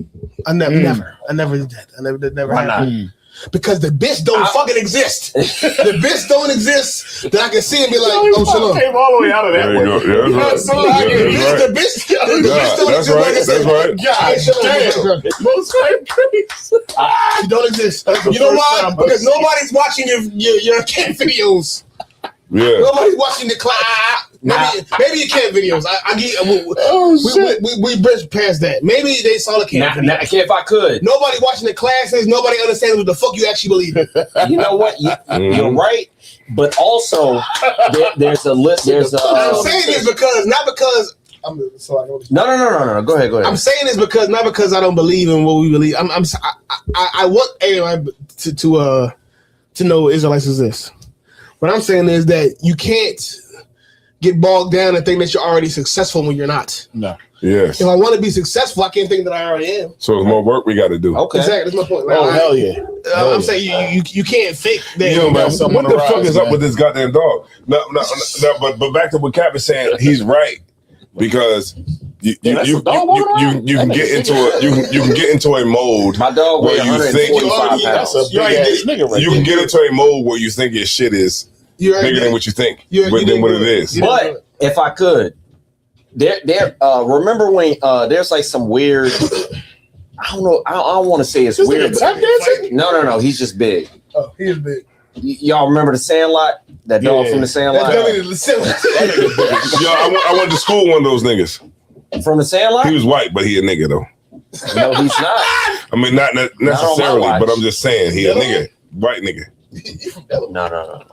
I never did that. Never Why happened. not? Because the bitch don't fucking exist. The bitch don't exist that I can see and be like, "Oh, shalom." Came all the way out of that There you go. Yeah, that's right. The bitch don't That's exist. right. God damn. Most She don't exist. You know why? Because nobody's watching your camp videos. Yeah. Nobody's watching the class. Maybe your camp videos. We bridged past that. Maybe they saw the camp. If I could. Nobody watching the classes. Nobody understands what the fuck you actually believe in. You know what? You're right. But also, there's a list. There's a. I'm saying this because not because. No. Go ahead. I'm saying this because not because I don't believe in what we believe. I want everyone to know Israelites exist. What I'm saying is that you can't get bogged down and think that you're already successful when you're not. No. Yes. If I want to be successful, I can't think that I already am. So there's more work we got to do. Okay. Exactly. That's my point. Like, hell yeah. I'm saying you can't fake that. You know, man, what the fuck is up man. with this goddamn dog? No, but back to what Cap is saying, he's right because you can get into a mode. My dog where weighs you think 145 pounds. You can get into a mode where you think your shit is bigger than what you think, than what it is. But if I could, remember when there's like some weird. I don't know. I don't want to say it's weird. Tap dancing? No. He's just big. Oh, he is big. Y'all remember the Sandlot? That dog from the Sandlot? Yo, I went to school with one of those niggas. From the Sandlot? He was white, but he a nigga though. No, he's not. I mean, not necessarily, but I'm just saying he a nigga, white nigga. No.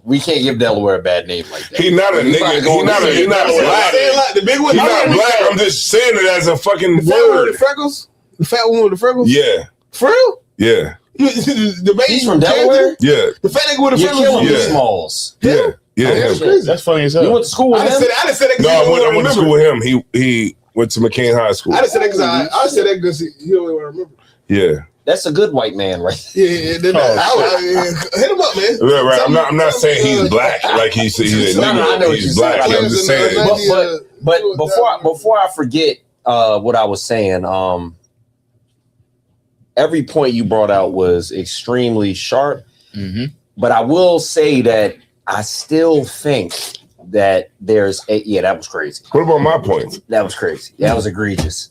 We can't give Delaware a bad name like that. He not a nigga. He not black. The big one. He's not black. I'm just saying it as a fucking fat one word. with the freckles. The fat one with the freckles. Yeah. For real? Yeah. The baby He's from Delaware. Yeah. The fat nigga with the You're freckles. killing me, Yeah. Smalls. Yeah. That's crazy. That's funny as hell. You went to school with him? I just said that. No, I went to school with him. He went to McCain High School. I just said that because I said that because he don't want to remember. Yeah. That's a good white man, right? Yeah. Hit him up, man. Yeah, right. I'm not saying he's black. Like he's a nigga. I know what He's you're black. saying. I'm just saying. But before I forget what I was saying, every point you brought out was extremely sharp. Mm-hmm. But I will say that I still think that there's that was crazy. What about my points? That was crazy. That was egregious.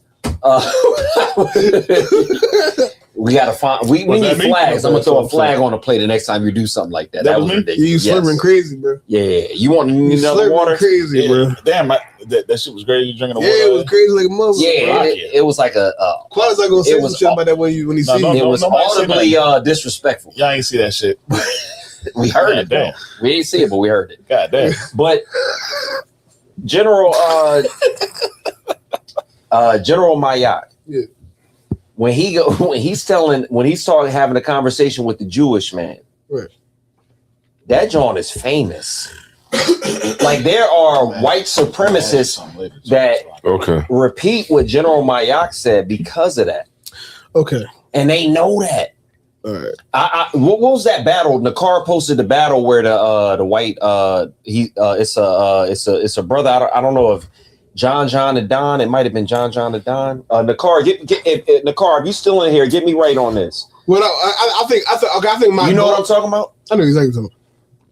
We gotta find. We need flags. I'm gonna throw a flag on a plate the next time you do something like that. That was ridiculous. You slurping crazy, bro. Yeah. You want another water? Crazy, bro. Damn, that shit was great. You drinking the water? Yeah, it was crazy like a mother. Yeah, it was like a. Quan's not gonna say some shit about that when he see it was audibly disrespectful. Y'all ain't see that shit. We heard it. Though. We didn't see it, but we heard it. God damn. But General Mayak. Yeah. When he's having a conversation with the Jewish man, right? That John is famous. Like there are white supremacists that repeat what General Mayak said because of that. Okay, and they know that. All right. What was that battle? Nakar posted the battle where the white it's a brother. I don't know if John and Don. It might have been John and Don. Nakar, Nakar, if you still in here, get me right on this. Well, I think my. You know what I'm talking about? I know exactly what you're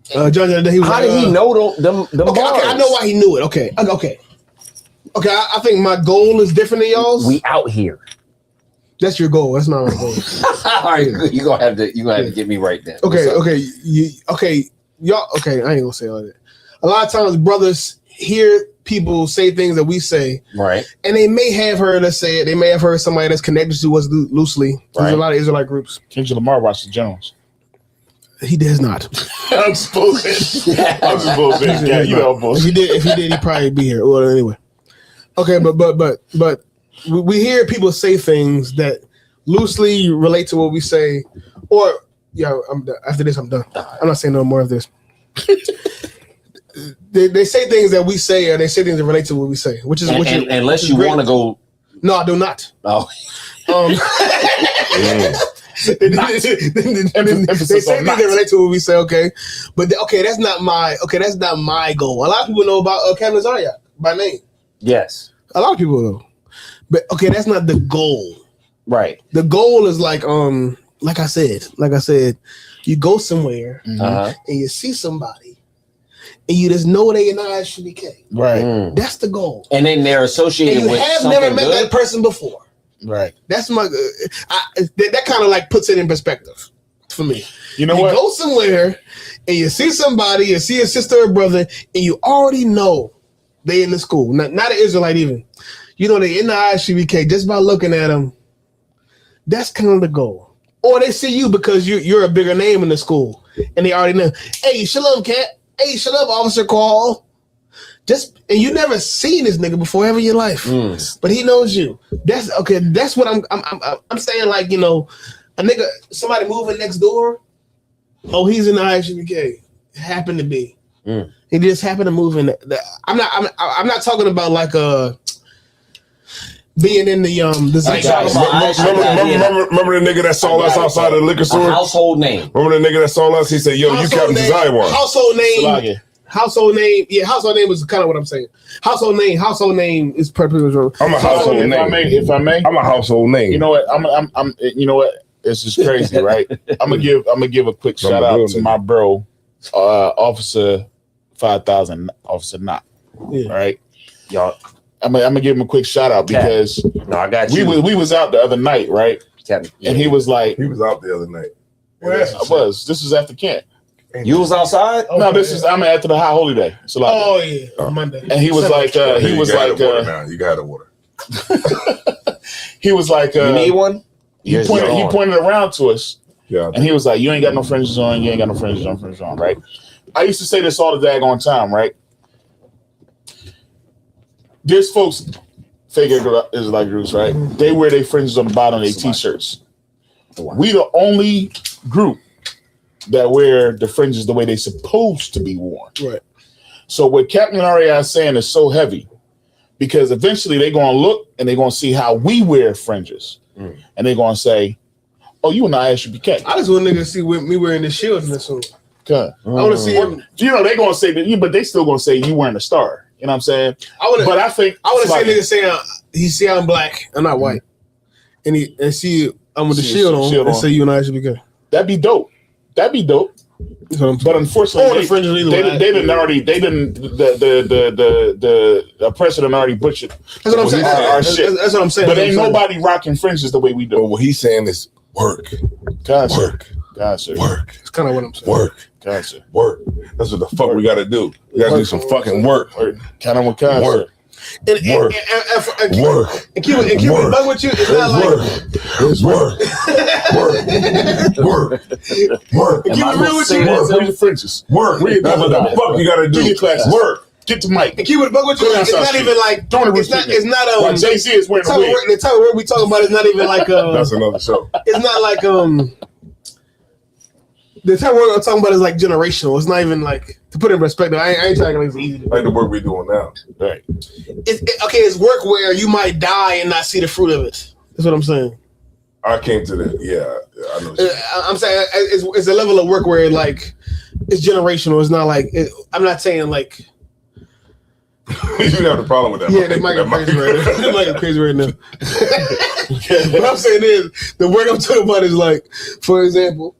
talking about. John, he was how did he know them okay, I know why he knew it. Okay. I think my goal is different than y'all's. We out here. That's your goal. That's not my goal. All right, you gonna have to get me right then. Okay, y'all. Okay, I ain't gonna say all that. A lot of times, brothers hear people say things that we say, right? And they may have heard us say it. They may have heard somebody that's connected to us loosely. There's a lot of Israelite groups. Kendrick Lamar watched the Generals. He does not. I'm just bullshit. I'm just bullshit. Yeah, you know bullshit. If he did, he'd probably be here. Well, anyway. Okay, but we hear people say things that loosely relate to what we say, or I'm done. After this, I'm done. I'm not saying no more of this. They say things that we say, or they say things that relate to what we say, unless you want to go. No, I do not. Oh. They say things that relate to what we say, okay, but that's not my goal. A lot of people know about Camden Zaryak by name. Yes, a lot of people know, but that's not the goal. Right. The goal is like I said, you go somewhere and you see somebody, and you just know they in ISUBK. Right. That's the goal. And then they're associated with. You have never met that person before. Right. That's my. That kind of like puts it in perspective for me. You know what? You go somewhere and you see somebody, you see a sister or brother, and you already know they in the school. Not an Israelite even. You know they in the ISUBK just by looking at them. That's kind of the goal. Or they see you because you're a bigger name in the school, and they already know. Hey, shalom, cat. Hey, shalom, Officer Call. And you never seen this nigga before ever in your life, but he knows you. That's okay. That's what I'm saying. Like, you know, a nigga, somebody moving next door. Oh, he's in the ISUBK. Happened to be. He just happened to move in. I'm not talking about like being in the remember the nigga that saw us outside of the liquor store? Household name. Remember the nigga that saw us? He said, "Yo, you Captain Zion." Household name. Household name. Yeah, household name is kind of what I'm saying. Household name is perfectly wrong. I'm a household name. If I may, I'm a household name. You know what? I'm. You know what? It's just crazy, right? I'm gonna give a quick shout out to my bro, Officer 5000, Officer Knott. Yeah. Right, y'all. I'm gonna give him a quick shout out because I got you. We was out the other night, right? Captain. And he was like, he was out the other night. Where I was. This was after camp. You was outside? No, I'm after the High Holy Day. Monday. And he was like, you got the water. He was like, you need one? He pointed around to us. Yeah. And he was like, you ain't got no fringes on, right? I used to say this all the daggone time, right? There's folks, fake Israelite groups, right? They wear their fringes on the bottom of their t-shirts. We the only group that wear the fringes the way they're supposed to be worn. Right. So what Captain Aria is saying is so heavy because eventually they're going to look and they're going to see how we wear fringes. And they're going to say, oh, you and I should be kept. I just want niggas to see me wearing the shield in this one. Okay. I want to see him. You know, they're going to say that, but they still going to say you wearing a star. You know what I'm saying? I want to see niggas saying, he see I'm black, I'm not white. And see I'm with the shield on and say you and I should be good. That'd be dope. But unfortunately, the oppressor done already butchered. That's what I'm saying. Our shit. That's what I'm saying. But ain't nobody rocking fringes the way we do. But what he's saying is work. Gotcha. Work. Gotcha. Work. That's kind of what I'm saying. Work. Gotcha. Work. That's what the fuck we got to do. We got to do some fucking work. Kind of what kind of work. And work. And keep it bug with you. It's not like it's work. Work. And keep it real with you. Where your fringes? Work. That's what the fuck you got to do. Do your classes. Work. Get the mic. And keep it bug with you. It's not even like it's not like Jay-Z is wearing a wig. The type of word we talking about is not even like that's another show. It's not like the type of work I'm talking about is like generational. It's not even like, to put it in perspective, I ain't trying to make it easy. Like the work we're doing now. Right. It's work where you might die and not see the fruit of it. That's what I'm saying. I came to that. Yeah, I know. I'm saying it's a level of work where like it's generational. It's not like I'm not saying like. You have the problem with that. Yeah, they might get crazy right now. They might get crazy right now. What I'm saying is the work I'm talking about is like, for example,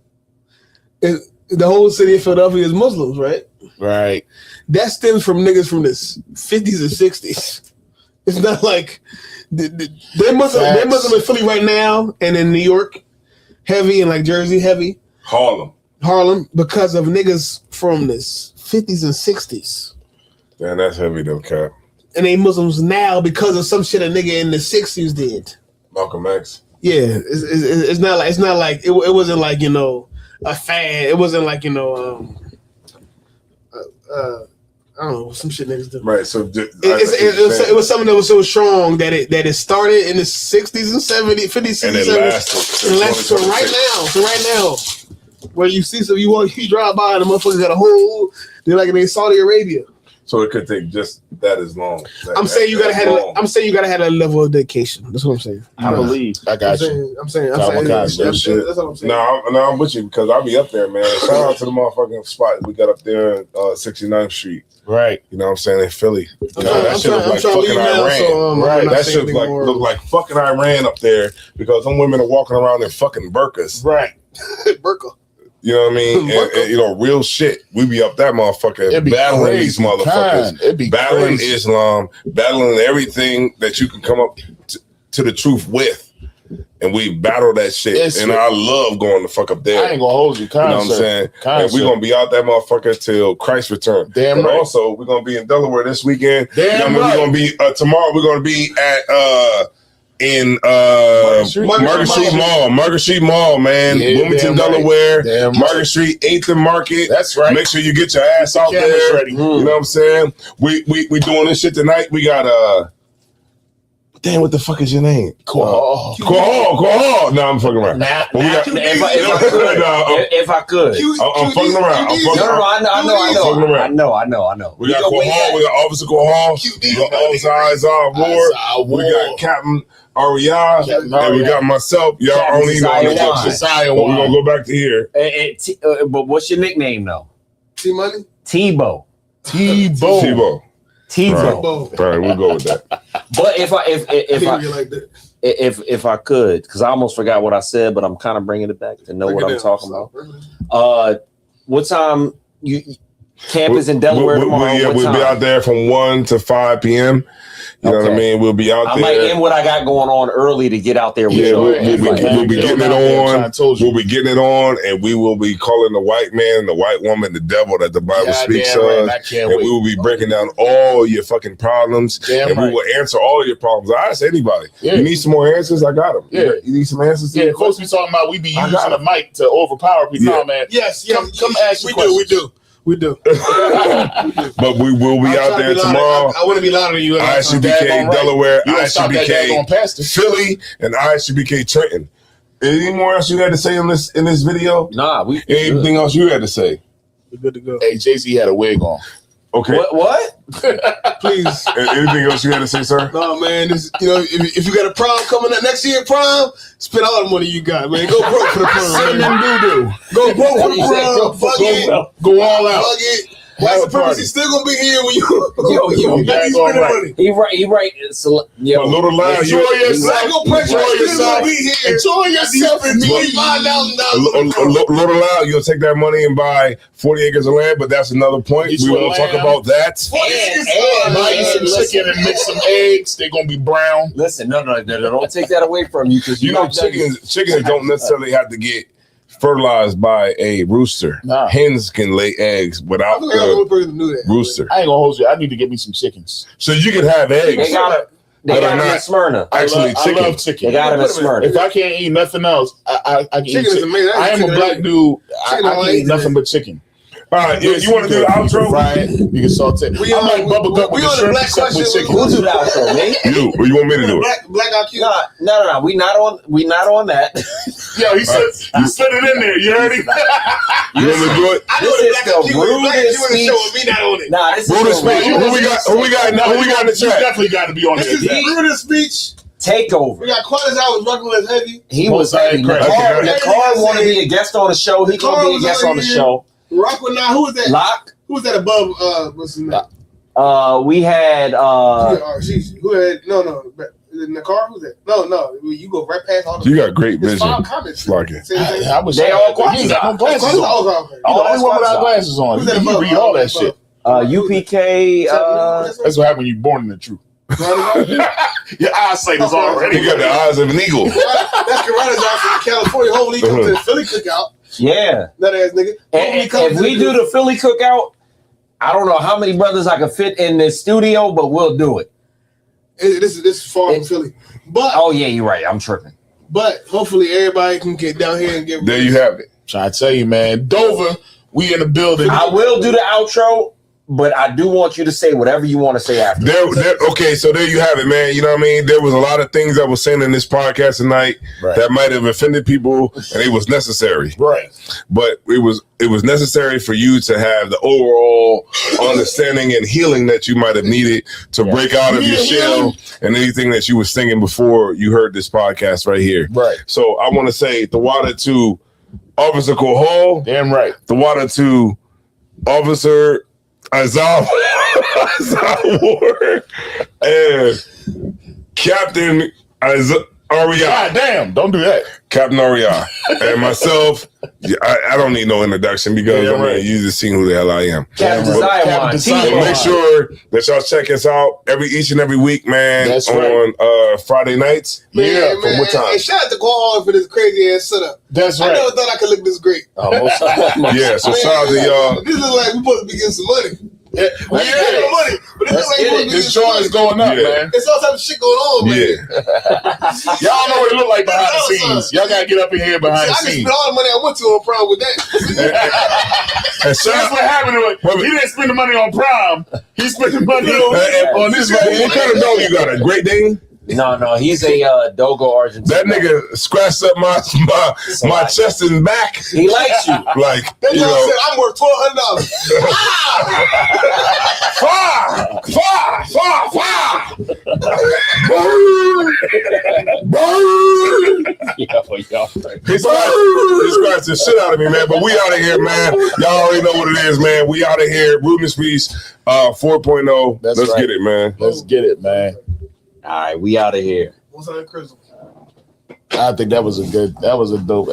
the whole city of Philadelphia is Muslims, right? Right. That stems from niggas from the 50s and 60s. It's not like they must have in Philly right now and in New York heavy and like Jersey heavy. Harlem because of niggas from the 50s and 60s. Man, that's heavy though, Cap. And they Muslims now because of some shit a nigga in the 60s did. Malcolm X. Yeah, it's not like it wasn't like, you know, a fad. It wasn't like, you know, I don't know, some shit niggas do. Right. So it was something that was so strong that it started in the 60s and 70s, 50s, 60s, and it 70s. And lasted to right now. Where you see some, you drive by and the motherfuckers got a hole. They're like in Saudi Arabia. So it could take just that as long. I'm saying you gotta have a level of dedication. That's what I'm saying. I believe. I got you. I'm saying. That's what I'm saying. No, I'm with you because I'll be up there, man. Shout out to the motherfucking spot we got up there, 69th Street. Right. You know what I'm saying? In Philly. That shit look like fucking Iran. Right. That shit look like fucking Iran up there because some women are walking around in fucking burqas. Right. Burqa. You know what I mean? And, you know, real shit. We be up that motherfucker battling these motherfuckers, battling Islam, battling everything that you can come up to the truth with. And we battle that shit. And I love going the fuck up there. I ain't gonna hold you. You know what I'm saying? And we're gonna be out that motherfucker till Christ return. Damn right. Also, we're gonna be in Delaware this weekend. Damn right. We're gonna be tomorrow. We're gonna be at Market Street Mall, man. Yeah, Wilmington, Delaware. Right. Market Street, 8th and Market. That's right. Make sure you get your ass out there. Ready. You know what I'm saying? We doing this shit tonight. We got damn, what the fuck is your name? Quahal. No, I'm fucking around. If I could. I'm fucking around. I know. We got Quahal. We got Officer Quahal. We got Officer Isaiah Ward. We got Captain Aria. And we got myself. Y'all only know the we're going to go back to here. But what's your nickname, though? T-Money? Tebow. Right, we'll go with that. But if I could, because I almost forgot what I said, but I'm kind of bringing it back to know what I'm talking about. What time campus in Delaware tomorrow? We'll be out there from 1 to 5 p.m. You know what I mean? We'll be out there. I might end what I got going on early to get out there. We'll be getting it on. We'll be getting it on, and we will be calling the white man and the white woman the devil that the Bible speaks of. And we will be breaking down all your fucking problems, and we will answer all your problems. I ask anybody, you need some more answers? I got them. Yeah. You need some answers? Yeah, of course, we talking about we be using a mic to overpower people. No, man. Yes. Come ask your questions. We do. But we will be out there tomorrow. I want to be louder than you. ISUBK Delaware, ISUBK Philly, and ISUBK Trenton. Anything more else you had to say in this video? Nah. Anything else you had to say? We're good to go. Hey, Jay-Z had a wig on. Okay. What? Please. Anything else you had to say, sir? No, man. If you got a prom coming up next year, prom, spend all the money you got, man. Go broke for the prom. Go broke for the prom. Go all out. Fuck it. White supremacy still gonna be here when you He right. So, a little loud. Enjoy yourself. A little loud. You'll take that money and buy 40 acres of land, but that's another point. We won't talk about that. And buy you some chicken and mix some eggs. They're gonna be brown. Listen, no, don't take that away from you because you know chickens don't necessarily have to get fertilized by a rooster. Nah. Hens can lay eggs without the rooster. I ain't gonna hold you. I need to get me some chickens. So you can have eggs. They got it in Smyrna. Actually, I love chicken. They got it in Smyrna. If I can't eat nothing else, I can eat chicken. Is amazing. I am a black dude. I can eat nothing but chicken. All right, you want to do the outro? Fry it. You can saute it. I'm like Bubba Gut with the shrimp except with chicken. Who'll do the outro, man? You want me to do it? Black IQ. No. We not on that. Yo, he slid it in there. You heard him? You want me to do it? This is the rudest speech. Nah, this is rudest speech. Who we got in the chat? You definitely got to be on this. This is the rudest speech. Takeover. We got Quantas out with Ruggles Heavy. He was heavy. Nicole wanted to be a guest on the show. He gonna be a guest on the show. Rock with now. Who was that? Locke. Who was that above? What's his name? We had. Who had? No. In the car? Who's that? No. You go right past all the. You got great vision. 5 comments. Like I was. They all glasses. Glasses on. The only one without glasses on. You read all that shit. UPK. That's what happened when you're born in the truth. Your eyesight is already. He got the eyes of an eagle. That's Karate Johnson in California. Hopefully he comes to the Philly cookout. Yeah. That ass nigga. And if we do the Philly cookout, I don't know how many brothers I can fit in this studio, but we'll do it. This is far from Philly. But oh yeah, you're right. I'm tripping. But hopefully everybody can get down here and get. There you have it. Trying to tell you, man. Dover, we in the building. I will do the outro, but I do want you to say whatever you want to say after. Okay, so there you have it, man. You know what I mean? There was a lot of things that was saying in this podcast tonight that might have offended people, and it was necessary. Right. But it was necessary for you to have the overall understanding and healing that you might have needed to break out of your shell and anything that you was thinking before you heard this podcast right here. Right. So I want to say the water to Officer Kohal. Damn right. The water to Officer Azal Ward and Captain Aria. God damn, don't do that. Captain Aria and myself. I don't need no introduction because you just seen who the hell I am. Captain Zion. So make sure that y'all check us out each and every week, man. That's on Friday nights. Man, from what time? Hey, shout out to Kohal for this crazy ass setup. That's right. I never thought I could look this great. Yeah, so shout out to y'all. This look like we supposed to be getting some money. We ain't getting no money, but this look like we supposed to be This joint is going up, man. It's all type of shit going on, man. Y'all know what it look like behind the scenes. Y'all gotta get up in here behind the I can scenes. spend all the money I went to on prom with that. And shout That's what happened to it. He didn't spend the money on prom. He spent the money on this right here. What kind of dog you got? A Great Dane? No, he's a Dogo Argentine. That nigga scratched up my chest and back. He likes you. Like, That you dog know, said I'm worth $1,200. He scratched the shit out of me, man. But we out of here, man. Y'all already know what it is, man. We out of here. Rudeness Peace 4.0. Let's get it, man. Let's get it, man. All right, we out of here. What's on Crystal? I think that was a dope